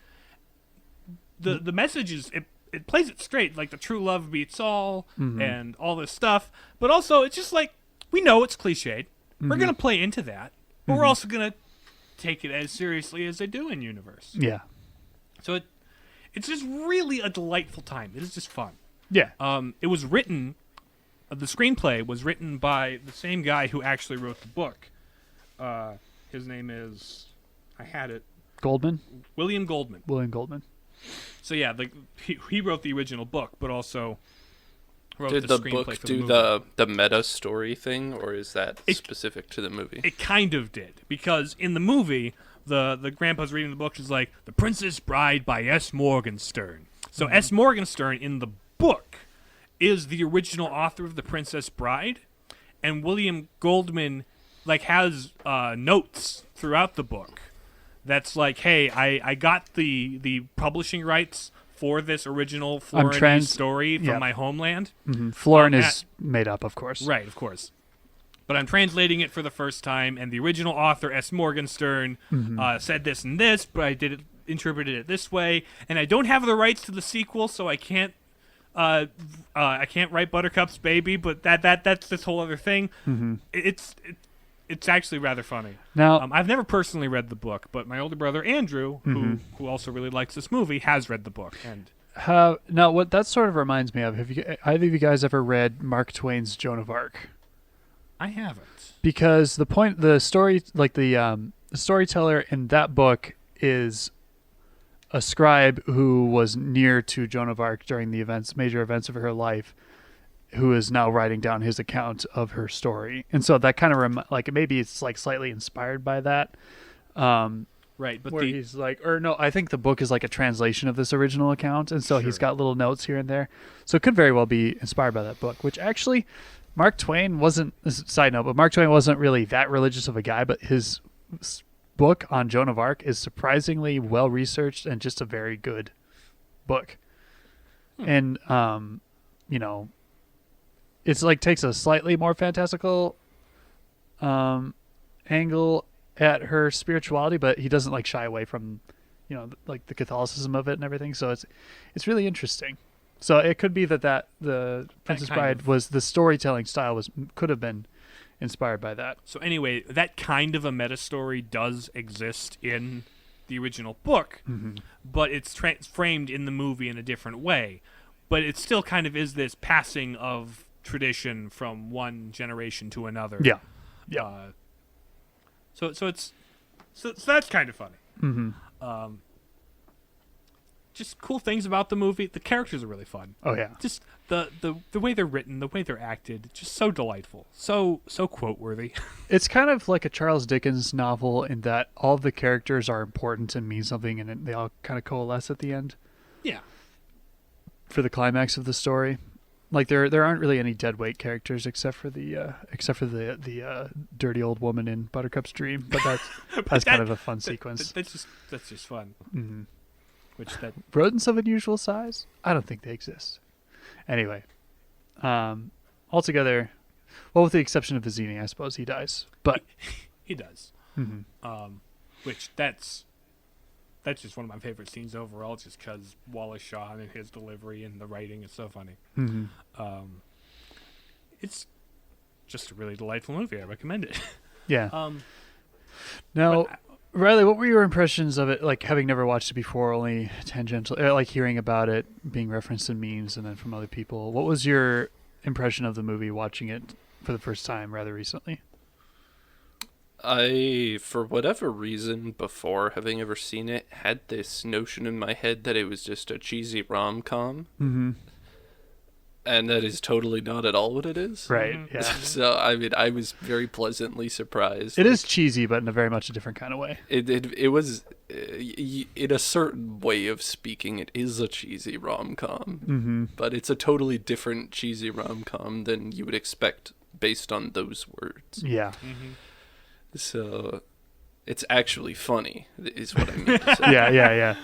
the message is it plays it straight, like the true love beats all and all this stuff. But also, it's just like we know it's cliched. We're gonna play into that, but we're also gonna take it as seriously as they do in Universe. Yeah. So it's just really a delightful time. It is just fun. Yeah. It was written. The screenplay was written by the same guy who actually wrote the book. His name is, I had it, Goldman? William Goldman. William Goldman. So yeah, he wrote the original book, but also wrote Did the the screenplay book for do the movie. the meta story thing, or is that It- specific to the movie? It kind of did, because in the movie, the grandpa's reading the book is like The Princess Bride by S. Morgenstern. So S. Morgenstern in the book is the original author of The Princess Bride, and William Goldman has notes throughout the book that's like, hey, I got the publishing rights for this original Florinese story from yeah. my homeland. Florin is made up, of course. Right, of course. But I'm translating it for the first time, and the original author, S. Morgenstern, said this and this, but I interpreted it this way, and I don't have the rights to the sequel, so I can't write Buttercup's Baby, but that's this whole other thing. It's actually rather funny. Now, I've never personally read the book, but my older brother Andrew, who also really likes this movie, has read the book, and Now, what that sort of reminds me of, have either of you guys ever read Mark Twain's Joan of Arc? I haven't. Because the story, like the storyteller in that book is a scribe who was near to Joan of Arc during the major events of her life, who is now writing down his account of her story. And so that kind of like maybe it's like slightly inspired by that. Right, but Where he's like, or no, I think the book is like a translation of this original account, and so he's Sure. got little notes here and there. So it could very well be inspired by that book, which actually Mark Twain wasn't, this is a side note, but Mark Twain wasn't really that religious of a guy, but his book on Joan of Arc is surprisingly well researched and just a very good book. And, you know, it's like takes a slightly more fantastical angle at her spirituality, but he doesn't like shy away from, you know, like the Catholicism of it and everything. So it's really interesting. So it could be that the Princess kind Bride of- was the storytelling style could have been inspired by that. So anyway, that kind of a meta story does exist in the original book, but it's framed in the movie in a different way. But it still kind of is this passing of tradition from one generation to another. Yeah. So that's kind of funny. Mm-hmm. Just cool things about the movie. The characters are really fun. Oh yeah. Just the way they're written, the way they're acted, just so delightful, so quote worthy. It's kind of like a Charles Dickens novel in that all the characters are important and mean something, and they all kind of coalesce at the end Yeah. for the climax of the story. Like there aren't really any deadweight characters except for the dirty old woman in Buttercup's Dream, but that's kind of a fun sequence. That's just fun. Mm-hmm. Which that Rodents of unusual size? I don't think they exist. Anyway, altogether, well, with the exception of Vizzini, I suppose he dies. But he does. mhm. Which that's just one of my favorite scenes overall, just because Wallace Shawn and his delivery and the writing is so funny. Mhm. It's just a really delightful movie. I recommend it. Yeah. Now, Riley, what were your impressions of it? Like having never watched it before, only tangential, like hearing about it being referenced in memes and then from other people. What was your impression of the movie watching it for the first time rather recently? I, for whatever reason, before having ever seen it, had this notion in my head that it was just a cheesy rom-com, Mm-hmm. and that is totally not at all what it is. Right. Mhm. Yeah. So, I mean, I was very pleasantly surprised. It is cheesy, but in a very much a different kind of way. It was, in a certain way of speaking, it is a cheesy rom-com, Mm-hmm. but it's a totally different cheesy rom-com than you would expect based on those words. Yeah. So, it's actually funny, is what I mean to say. Yeah.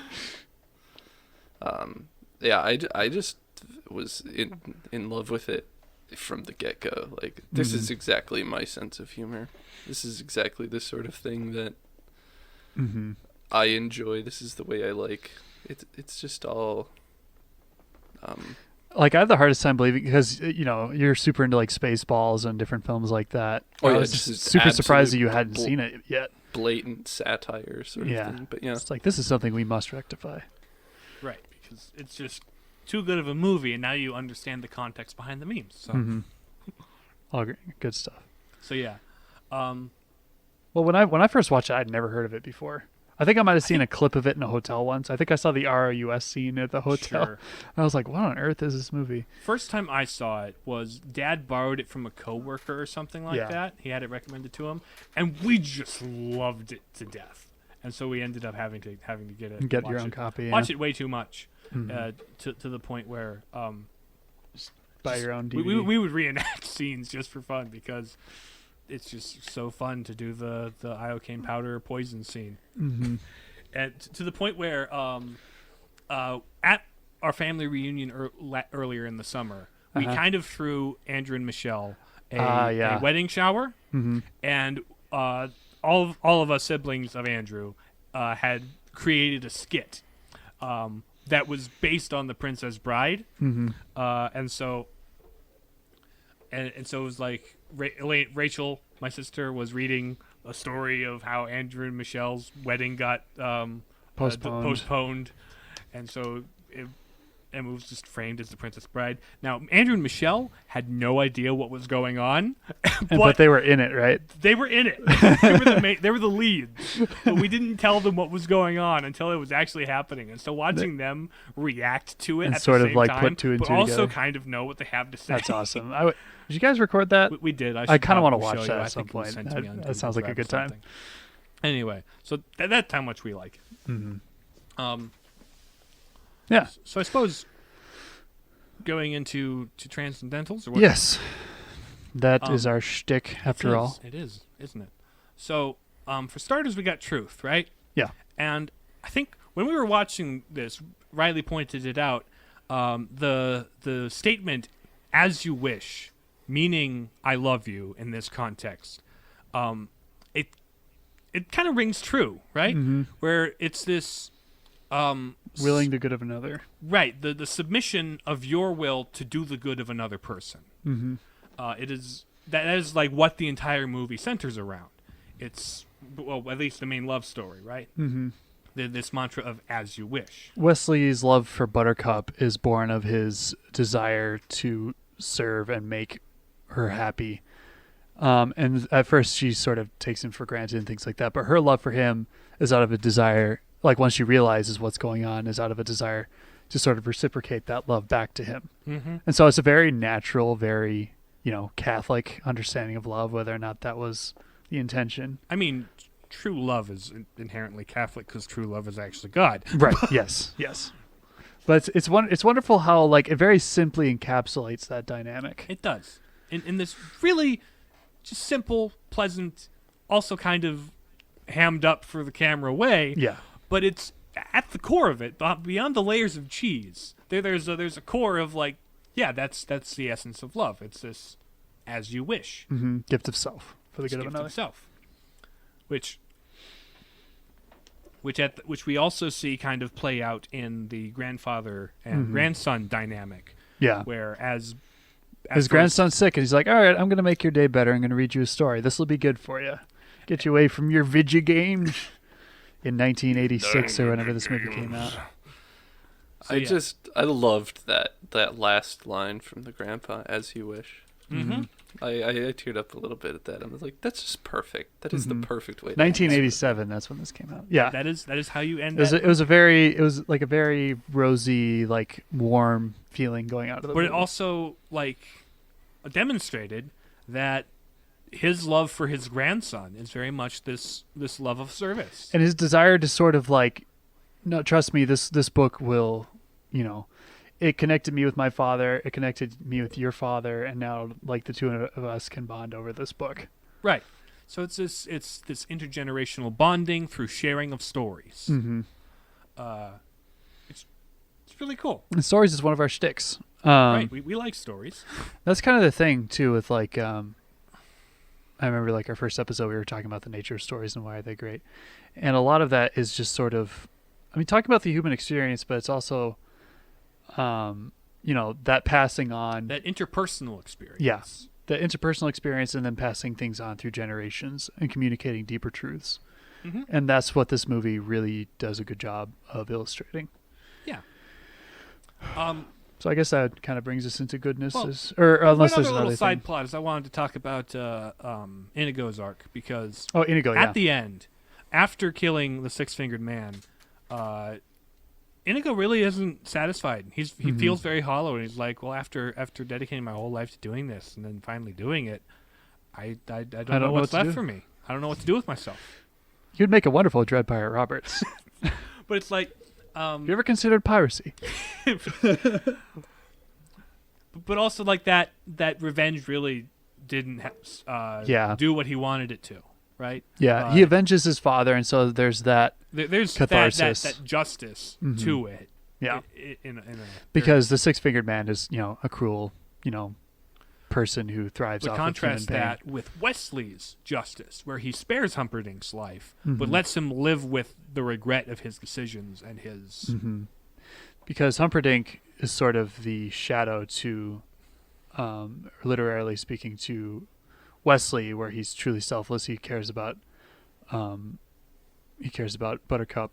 Yeah, I just was in love with it from the get-go. Like, this is exactly my sense of humor. This is exactly the sort of thing that Mm-hmm. I enjoy. This is the way I like. It's just all Like I have the hardest time believing because you're super into like Spaceballs and different films like that. Oh, I yeah, was this just is super surprised that you absolute hadn't seen it yet. blatant satire sort Yeah. of thing. But yeah, It's like this is something we must rectify. Right, because it's just too good of a movie, and now you understand the context behind the memes. So, Mm-hmm. All good stuff. so yeah. Well, when I first watched it, I'd never heard of it before. I think I might have seen a clip of it in a hotel once. I think I saw the ROUS scene at the hotel. Sure. I was like, what on earth is this movie? First time I saw it was Dad borrowed it from a coworker or something like Yeah. that. He had it recommended to him, and we just loved it to death. And so we ended up having to get it. Get watch your own it. copy. Watch it way too much, Mhm. to the point where Buy your own DVD. we would reenact scenes just for fun because it's just so fun to do the iocane powder poison scene. Mhm. And to the point where at our family reunion earlier in the summer, we Uh-huh. kind of threw Andrew and Michelle yeah. a wedding shower, Mhm. and all of us siblings of Andrew had created a skit that was based on The Princess Bride, Mhm. and so it was like Rachel, my sister, was reading a story of how Andrew and Michelle's wedding got Postponed. postponed, and so Emma was just framed as the Princess Bride. Now, Andrew and Michelle had no idea what was going on, but they were in it, right? they were in it. They were the leads, but we didn't tell them what was going on until it was actually happening. And so watching them react to it And at sort the of, same like, time, put two and but two also together. kind of know what they have to say. That's awesome. Did you guys record that? We did. I kind of want to show watch you. that I at some think it was point. sent to me on That sounds Google like a Drive good or time. something. Anyway, so that's how much we like it. Mm-hmm. Yeah. So I suppose going into transcendentals or what? Yes. That is Um, our shtick, after all. It is, isn't it? So, for starters, we got truth, right? Yeah. And I think when we were watching this, Riley pointed it out. The statement "as you wish," meaning "I love you" in this context, it kind of rings true, right? Mm-hmm. Where it's this Willing the good of another. right, the submission of your will to do the good of another person. Mm-hmm. It is that is like what the entire movie centers around. It's well, at least the main love story, right? Mm-hmm. This mantra of "as you wish." Wesley's love for Buttercup is born of his desire to serve and make her happy. And at first she sort of takes him for granted and things like that, but her love for him is out of a desire, like once she realizes what's going on, is out of a desire to sort of reciprocate that love back to him. Mm-hmm. And so it's a very natural, very, Catholic understanding of love, whether or not that was the intention. I mean, true love is inherently Catholic because true love is actually God. Right. Yes. But it's wonderful how, like, it very simply encapsulates that dynamic. It does. In this really just simple, pleasant, also kind of hammed up for the camera way. Yeah. But it's at the core of it, beyond the layers of cheese. There's a core of like, yeah, that's the essence of love. It's this "as you wish," Mm-hmm. Gift of self for the good of gift another. self, which we also see kind of play out in the grandfather and Mhm. grandson dynamic, Yeah. where as His grandson's sick, and he's like, all right, I'm going to make your day better. I'm going to read you a story. This will be good for you. Get you away from your video games. In 1986 or whenever this movie came out. So, yeah. I loved that last line from the grandpa, "as you wish." Mm-hmm. I teared up a little bit at that. I was like, that's just perfect. That is the perfect way. 1987, that's when this came out. Yeah. That is how you end. It was, that. it was like a very rosy, like warm feeling going out of the But movie. it also like demonstrated that his love for his grandson is very much this love of service. And his desire to sort of like, no, trust me, this book will, it connected me with my father, it connected me with your father, and now like the two of us can bond over this book. Right. So it's this intergenerational bonding through sharing of stories. Mm-hmm. It's really cool. And stories is one of our shticks. Right. We like stories. That's kind of the thing too with like I remember like our first episode we were talking about the nature of stories and why are they great. And a lot of that is just sort of talking about the human experience, but it's also that passing on That interpersonal experience. Yeah. the interpersonal experience and then passing things on through generations and communicating deeper truths. Mm-hmm. And that's what this movie really does a good job of illustrating. Yeah. So I guess that kind of brings us into goodness, Well, or unless one there's other another little side thing. plot is I wanted to talk about Inigo's arc because Oh, Inigo, yeah. at the end, after killing the six-fingered man, Inigo really isn't satisfied. He Mhm. feels very hollow, and he's like, "Well, after dedicating my whole life to doing this, and then finally doing it, I don't know what's what to left do." for me. I don't know what to do with myself." You'd make a wonderful Dread Pirate Roberts. But it's like, Have you ever considered piracy? but also like that revenge really didn't Yeah. do what he wanted it to, right? Yeah, he avenges his father, and so there's that. There's Catharsis. that justice Mhm. to it. Yeah, In a because the six-fingered man is, a cruel, person who thrives but off contrast of human pain. that with Wesley's justice, where he spares Humperdinck's life, but Mhm. lets him live with the regret of his decisions and his. Mm-hmm. Because Humperdinck is sort of the shadow to, literarily speaking, to Wesley, where he's truly selfless. He cares about Buttercup,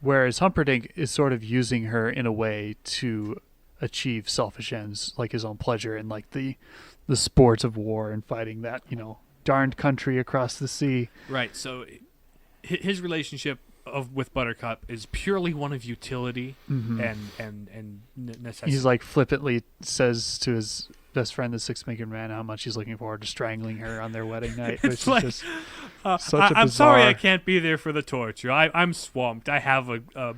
whereas Humperdinck is sort of using her in a way to achieve selfish ends, like his own pleasure and like the sports of war and fighting that, darned country across the sea. Right. So his relationship with Buttercup is purely one of utility and necessity. He's like flippantly says to his best friend, the Six-Fingered Man, how much he's looking forward to strangling her on their wedding night, which It's like, is just such a I'm sorry I bizarre- can't be there for the torture. I'm swamped. I have a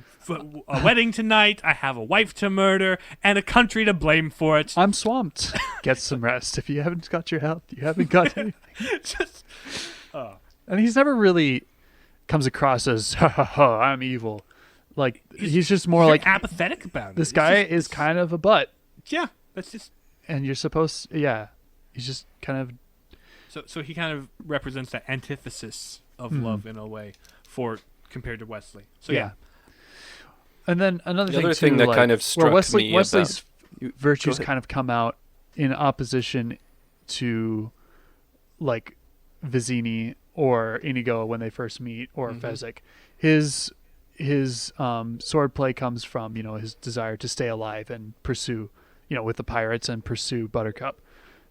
wedding tonight. I have a wife to murder and a country to blame for it. I'm swamped. Get some rest. If you haven't got your health, you haven't got anything. Just, And he's never really comes across as, ha ha ha, I'm evil. Like, he's just more you're like, apathetic about it. this It's guy just- is kind of a butt. yeah. That's just And you're supposed, he's just kind of, so he kind of represents the antithesis of love in a way compared to Wesley. So yeah. And then another The thing other too, thing that like, kind of where struck Wesley, me Wesley's go virtues ahead. kind of come out in opposition to like Vizzini or Inigo when they first meet, or Fezzik. His swordplay comes from, his desire to stay alive and pursue, with the pirates and pursue Buttercup.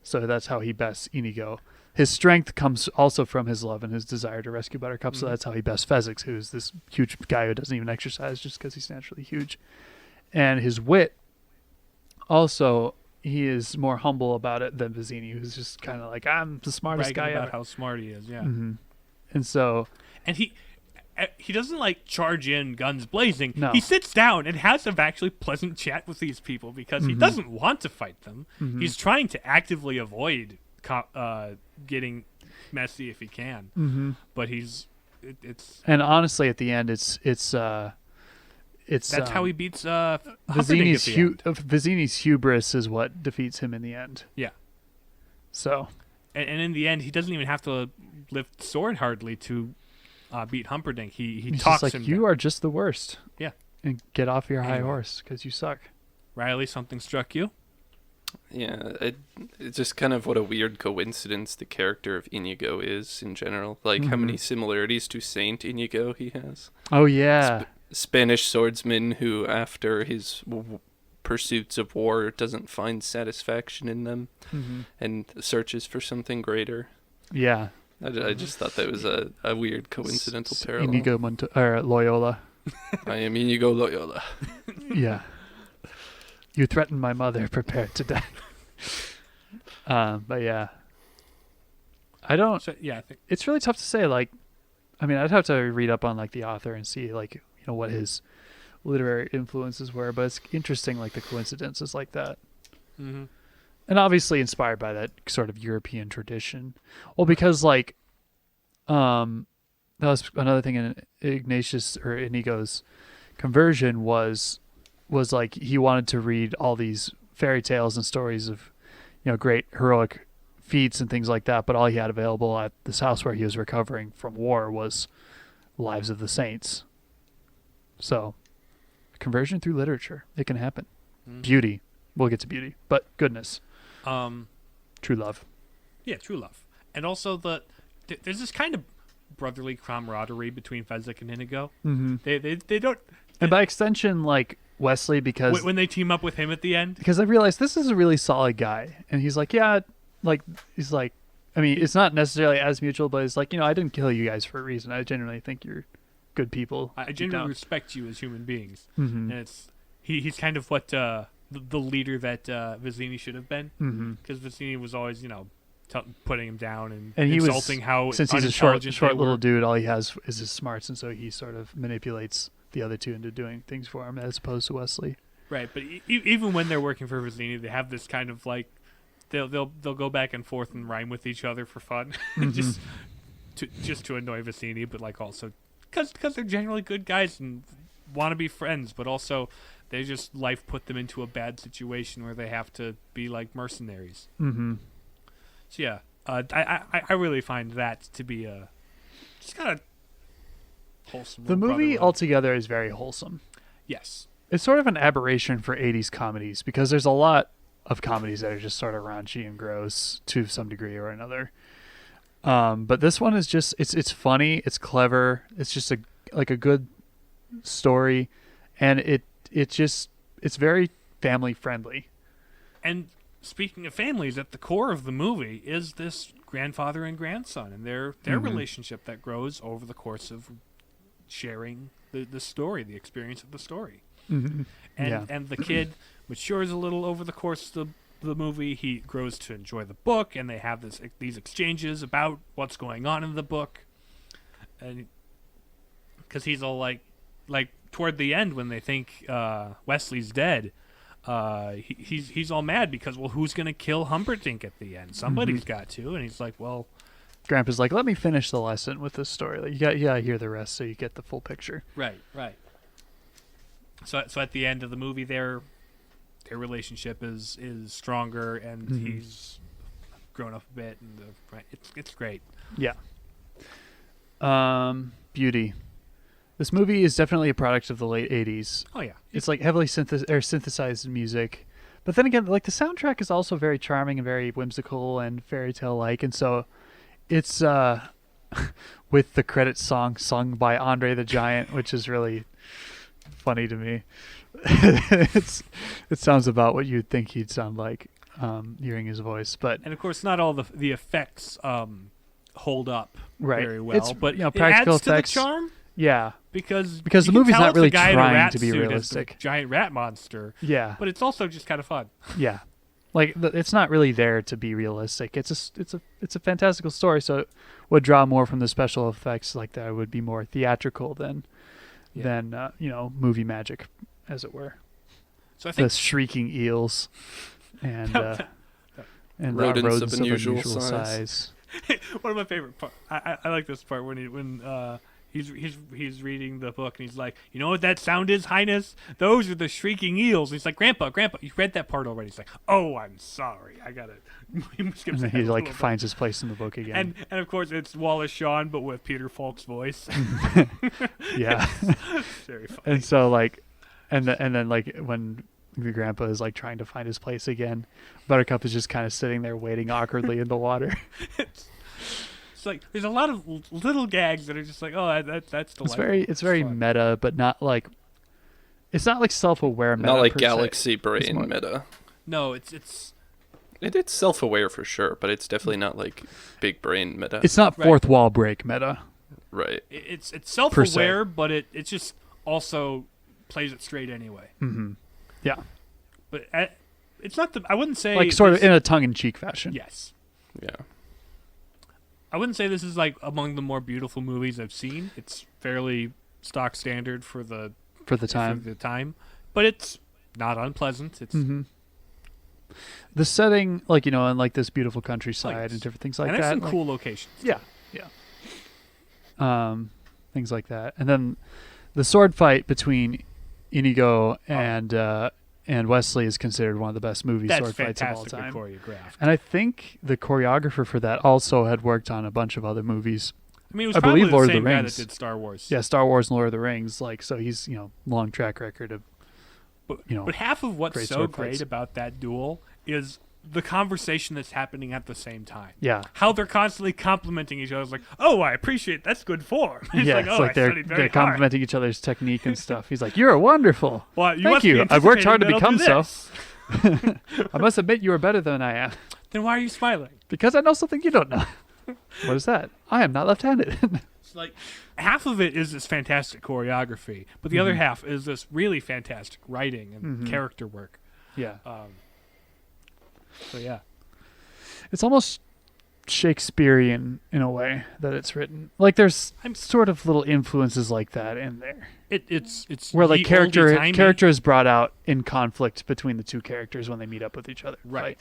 So that's how he bests Inigo. His strength comes also from his love and his desire to rescue Buttercup. So that's how he bests Fezzik, who's this huge guy who doesn't even exercise just because he's naturally huge. And his wit, also, he is more humble about it than Vizzini, who's just kind of like, I'm the smartest Bragging guy about ever. how smart he is. Yeah. And so, And he doesn't like charge in guns blazing. No. He sits down and has some actually pleasant chat with these people because he doesn't want to fight them. He's trying to actively avoid getting messy if he can. But it's and honestly, at the end, it's that's how he beats Humperdinck at the end. Vizzini's hubris is what defeats him in the end. Yeah. So, And in the end, he doesn't even have to lift sword hardly to beat Humperdinck. He he's talks just like, him you down. are just the worst. Yeah. And get off your high Anyway. horse because you suck. Riley, something struck you? Yeah, it's just kind of what a weird coincidence the character of Inigo is in general. Like how many similarities to Saint Inigo he has. Oh, yeah. Spanish swordsman who, after his pursuits of war, doesn't find satisfaction in them and searches for something greater. Yeah. I just thought that was a weird coincidental parallel. Inigo Loyola. I am Inigo Loyola. Yeah. You threatened my mother, prepare to die. But yeah. I don't, So, yeah, I think it's really tough to say. Like, I mean, I'd have to read up on like the author and see like, what his literary influences were, but it's interesting, like the coincidences like that. And obviously inspired by that sort of European tradition. Well, because like, that was another thing in Ignatius or Inigo's conversion was like he wanted to read all these fairy tales and stories of, great heroic feats and things like that. But all he had available at this house where he was recovering from war was Lives of the Saints. So, conversion through literature, it can happen. Beauty, we'll get to beauty, but goodness, true love. Yeah, true love. And also there's this kind of brotherly camaraderie between Fezzik and Inigo. They don't And by extension, like Wesley, because when they team up with him at the end. I realized this is a really solid guy, and he's like, I mean, it's not necessarily as mutual, but it's like, I didn't kill you guys for a reason. I genuinely think you're good people. I deep genuinely down. respect you as human beings, Mhm. and he's kind of what the leader that Vizzini should have been, because Vizzini was always putting him down and he was, insulting how since he's a short unintelligent they little were. dude, all he has is his smarts, and so he sort of manipulates the other two into doing things for him, as opposed to Wesley. Right, but even when they're working for Vizzini, they have this kind of like they'll go back and forth and rhyme with each other for fun, just to annoy Vizzini, but like also because they're generally good guys and want to be friends, but also they just life put them into a bad situation where they have to be like mercenaries. Mm-hmm. So yeah, I really find that to be a just kind of wholesome. The little movie brotherhood. altogether is very wholesome. Yes. It's sort of an aberration for 80s comedies, because there's a lot of comedies that are just sort of raunchy and gross to some degree or another. But this one is just, it's funny, it's clever, it's just a good story, and it's very family friendly. And speaking of families, at the core of the movie is this grandfather and grandson and their Mhm. relationship that grows over the course of sharing the story, the experience of the story. Mm-hmm. And Yeah. and the kid matures a little over the course of the movie. He grows to enjoy the book, and they have these exchanges about what's going on in the book. And because he's all like toward the end when they think Wesley's dead, he's all mad because, well, who's gonna kill Humperdinck at the end? Somebody's got to, and he's like, well, Grandpa's like, let me finish the lesson with this story. Like, you gotta hear the rest so you get the full picture. right. So at the end of the movie, their relationship is stronger, and Mhm. he's grown up a bit, and it's great. Yeah. Beauty. This movie is definitely a product of the late 80s. Oh yeah, It's like heavily synthesized music. But then again, like the soundtrack is also very charming and very whimsical and fairy tale like, and so it's with the credits sung by Andre the Giant, which is really funny to me. It sounds about what you'd think he'd sound like hearing his voice, but and of course, not all the effects hold up right. very well, It's, but you know, it practical adds effects. to the charm Yeah. because the you can movie's tell not it's the really guy in a trying rat to be suit as the realistic. giant rat monster, Yeah. but it's also just kind of fun. Yeah, like it's not really there to be realistic. It's a fantastical story, so it would draw more from the special effects like that. It would be more theatrical than movie magic, as it were. So I The think shrieking eels and Rodents of rodents unusual size. one of my favorite parts. I like this part when he's reading the book and he's like, you know what that sound is, Highness? Those are the shrieking eels. He's like, Grandpa, you read that part already. He's like, oh, I'm sorry, I got it. He skips And then ahead he a like little bit. finds his place in the book again. And of course it's Wallace Shawn, but with Peter Falk's voice. Yeah. Very funny. And so like, and then like when the grandpa is like trying to find his place again, Buttercup is just kind of sitting there waiting awkwardly in the water. It's like there's a lot of little gags that are just like, oh, that's delightful. It's very fun. meta, but not like it's not like self-aware meta. Not like per se. Galaxy It's Brain more- meta. No, it's It's self-aware for sure, but it's definitely not like big brain meta. It's not Right. fourth wall break meta. right. it's self-aware, but it just also plays it straight anyway. Mm-hmm. Yeah, But it's not I wouldn't say like sort of this- in a tongue-in-cheek fashion. yes. Yeah. I wouldn't say this is like among the more beautiful movies I've seen. It's fairly stock standard for the For the time. For the time, but it's not unpleasant. It's Mm-hmm. The setting, like and like this beautiful countryside yes. and different things like and there's that. some like- cool locations. Yeah, things like that, and then the sword fight between Inigo and Wesley is considered one of the best movie That's sword fights of all fantastically time. choreographed. And I think the choreographer for that also had worked on a bunch of other movies. I mean, it was I probably believe the Lord of the same guy that Rings. did Star Wars. Yeah, Star Wars and Lord of the Rings. Like, so he's long track record of But, you know, but half of what's great so sword great fights. about that duel is the conversation that's happening at the same time. yeah. How they're constantly complimenting each other. It's like, oh, I appreciate that's good form. It's Yeah, like, it's oh, like I they're studied very hard. complimenting each other's technique and stuff. He's like, "You're wonderful. Well, you Thank must be you. I've worked hard to anticipating that I'll become do so." this. I must admit, you are better than I am Then why are you smiling? because I know something you don't know." What is that? I am not left-handed. It's like half of it is this fantastic choreography, but the other Mhm. half is this really fantastic writing and Mhm. character work. Yeah, So yeah, it's almost Shakespearean in a way that it's written. Like there's sort of little influences like that in there, it's where like ye character oldie-timey. is brought out in conflict between the two characters when they meet up with each other. Right.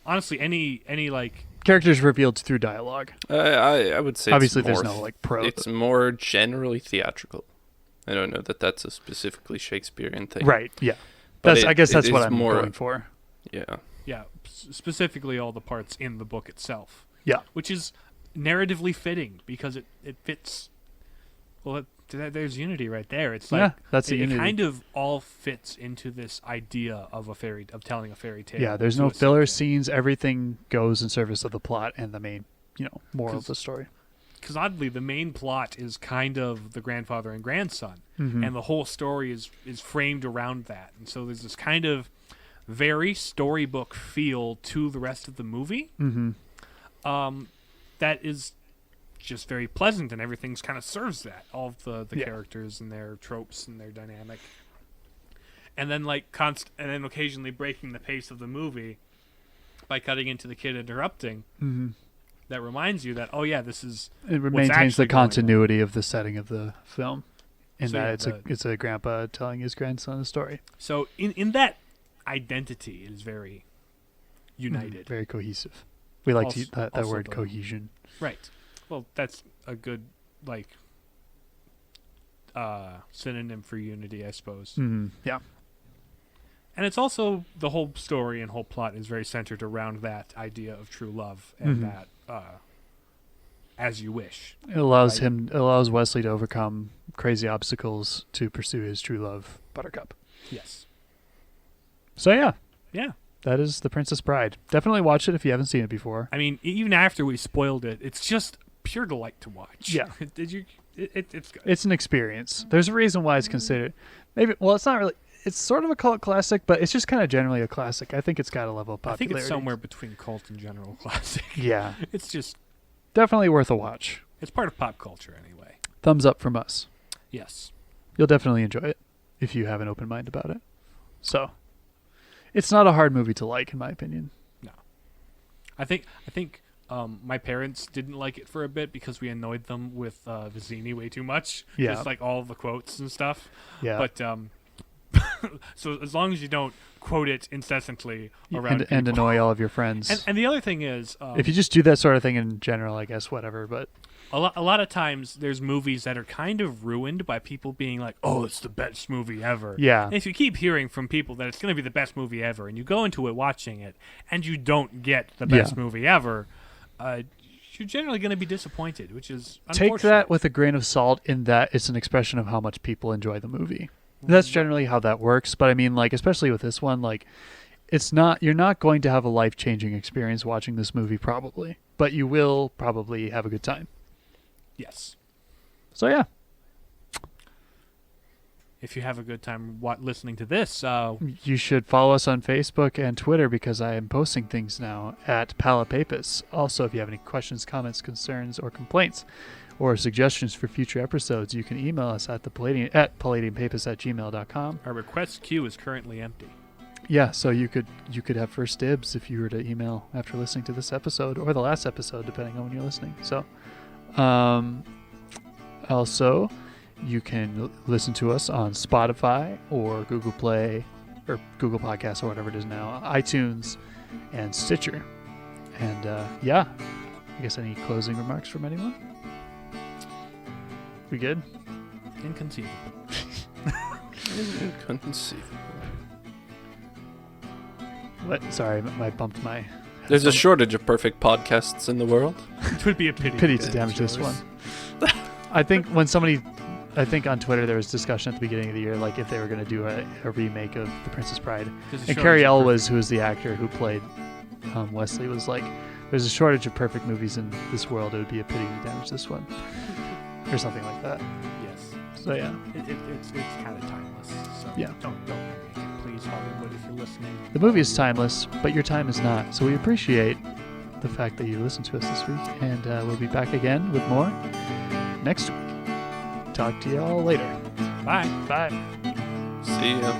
Honestly, any like Characters revealed through dialogue. I would say Obviously, it's more there's no like pro. It's more generally theatrical. I don't know that that's a specifically Shakespearean thing. Right. Yeah. But I guess that's it what is I'm more, going for. Yeah. yeah, specifically all the parts in the book itself. Yeah. Which is narratively fitting because it fits. Well, there's unity right there. It's like Yeah, that's the it unity. kind of all fits into this idea of telling a fairy tale. Yeah, there's to no a filler subject. scenes. Everything goes in service of the plot and the main, moral of 'Cause- the story. because oddly, the main plot is kind of the grandfather and grandson, Mhm. and the whole story is framed around that. And so there's this kind of very storybook feel to the rest of the movie Mhm. that is just very pleasant, and everything's kind of serves that. All of the Yeah. characters and their tropes and their dynamic. And then and then occasionally breaking the pace of the movie by cutting into the kid interrupting. Mhm. That reminds you that, oh yeah, this is It what's maintains actually the going on. continuity of the setting of the film, in So, that yeah, it's a grandpa telling his grandson a story. So in that identity, it is very united. Very cohesive. We like to Also- use that also word the- cohesion. Right. Well, that's a good synonym for unity, I suppose. Yeah. And it's also the whole story and whole plot is very centered around that idea of true love and Mhm. that as you wish. It allows Right. it allows Wesley to overcome crazy obstacles to pursue his true love, Buttercup. Yes. So yeah, Yeah. that is The Princess Bride. Definitely watch it if you haven't seen it before. I mean, even after we spoiled it, it's just pure delight to watch. Yeah. Did you? It's good. It's an experience. There's a reason why it's considered it's not really. It's sort of a cult classic, but it's just kind of generally a classic. I think it's got a level of I popularity. think it's somewhere between cult and general classic. Yeah, It's just definitely worth a watch. it's part of pop culture anyway. Thumbs up from us. Yes. You'll definitely enjoy it if you have an open mind about it. So, it's not a hard movie to like, in my opinion. I think my parents didn't like it for a bit because we annoyed them with Vizzini way too much. Yeah. Just like all the quotes and stuff. Yeah, But so as long as you don't quote it incessantly around and people. annoy all of your friends. And the other thing is, if you just do that sort of thing in general, I guess whatever. But a lot of times there's movies that are kind of ruined by people being like, "Oh, it's the best movie ever." yeah, And if you keep hearing from people that it's going to be the best movie ever, and you go into it watching it, and you don't get the best movie ever, you're generally going to be disappointed, which is take unfortunate. that with a grain of salt in that it's an expression of how much people enjoy the movie. That's generally how that works. But I mean, like, especially with this one, like, you're not going to have a life-changing experience watching this movie probably, but you will probably have a good time. Yes. So yeah, If you have a good time listening to this, you should follow us on Facebook and Twitter because I am posting things now at Palapapus. Also, if you have any questions, comments, concerns, or complaints, or suggestions for future episodes, you can email us at palladiumpapus@gmail.com. our request queue is currently empty. Yeah, so you could have first dibs if you were to email after listening to this episode or the last episode, depending on when you're listening. So, also, you can listen to us on Spotify or Google Play or Google Podcasts or whatever it is now, iTunes and Stitcher. And yeah, I guess any closing remarks from anyone? We good? Inconceivable. Inconceivable. What? Sorry, I bumped my. There's a shortage of perfect podcasts in the world. It would be a pity. Pity to damage this one. I think on Twitter there was discussion at the beginning of the year, like if they were going to do a remake of The Princess Bride. And Carrie Elwes, who is the actor who played Wesley, was like, there's a shortage of perfect movies in this world. It would be a pity to damage this one. Or something like that. Yes. So yeah. It's kind of timeless. So Yeah. Don't remake it, please, Hollywood, if you're listening. The movie is timeless, but your time is not. So we appreciate the fact that you listened to us this week. And we'll be back again with more next week. Talk to y'all later. Bye. Bye. See ya.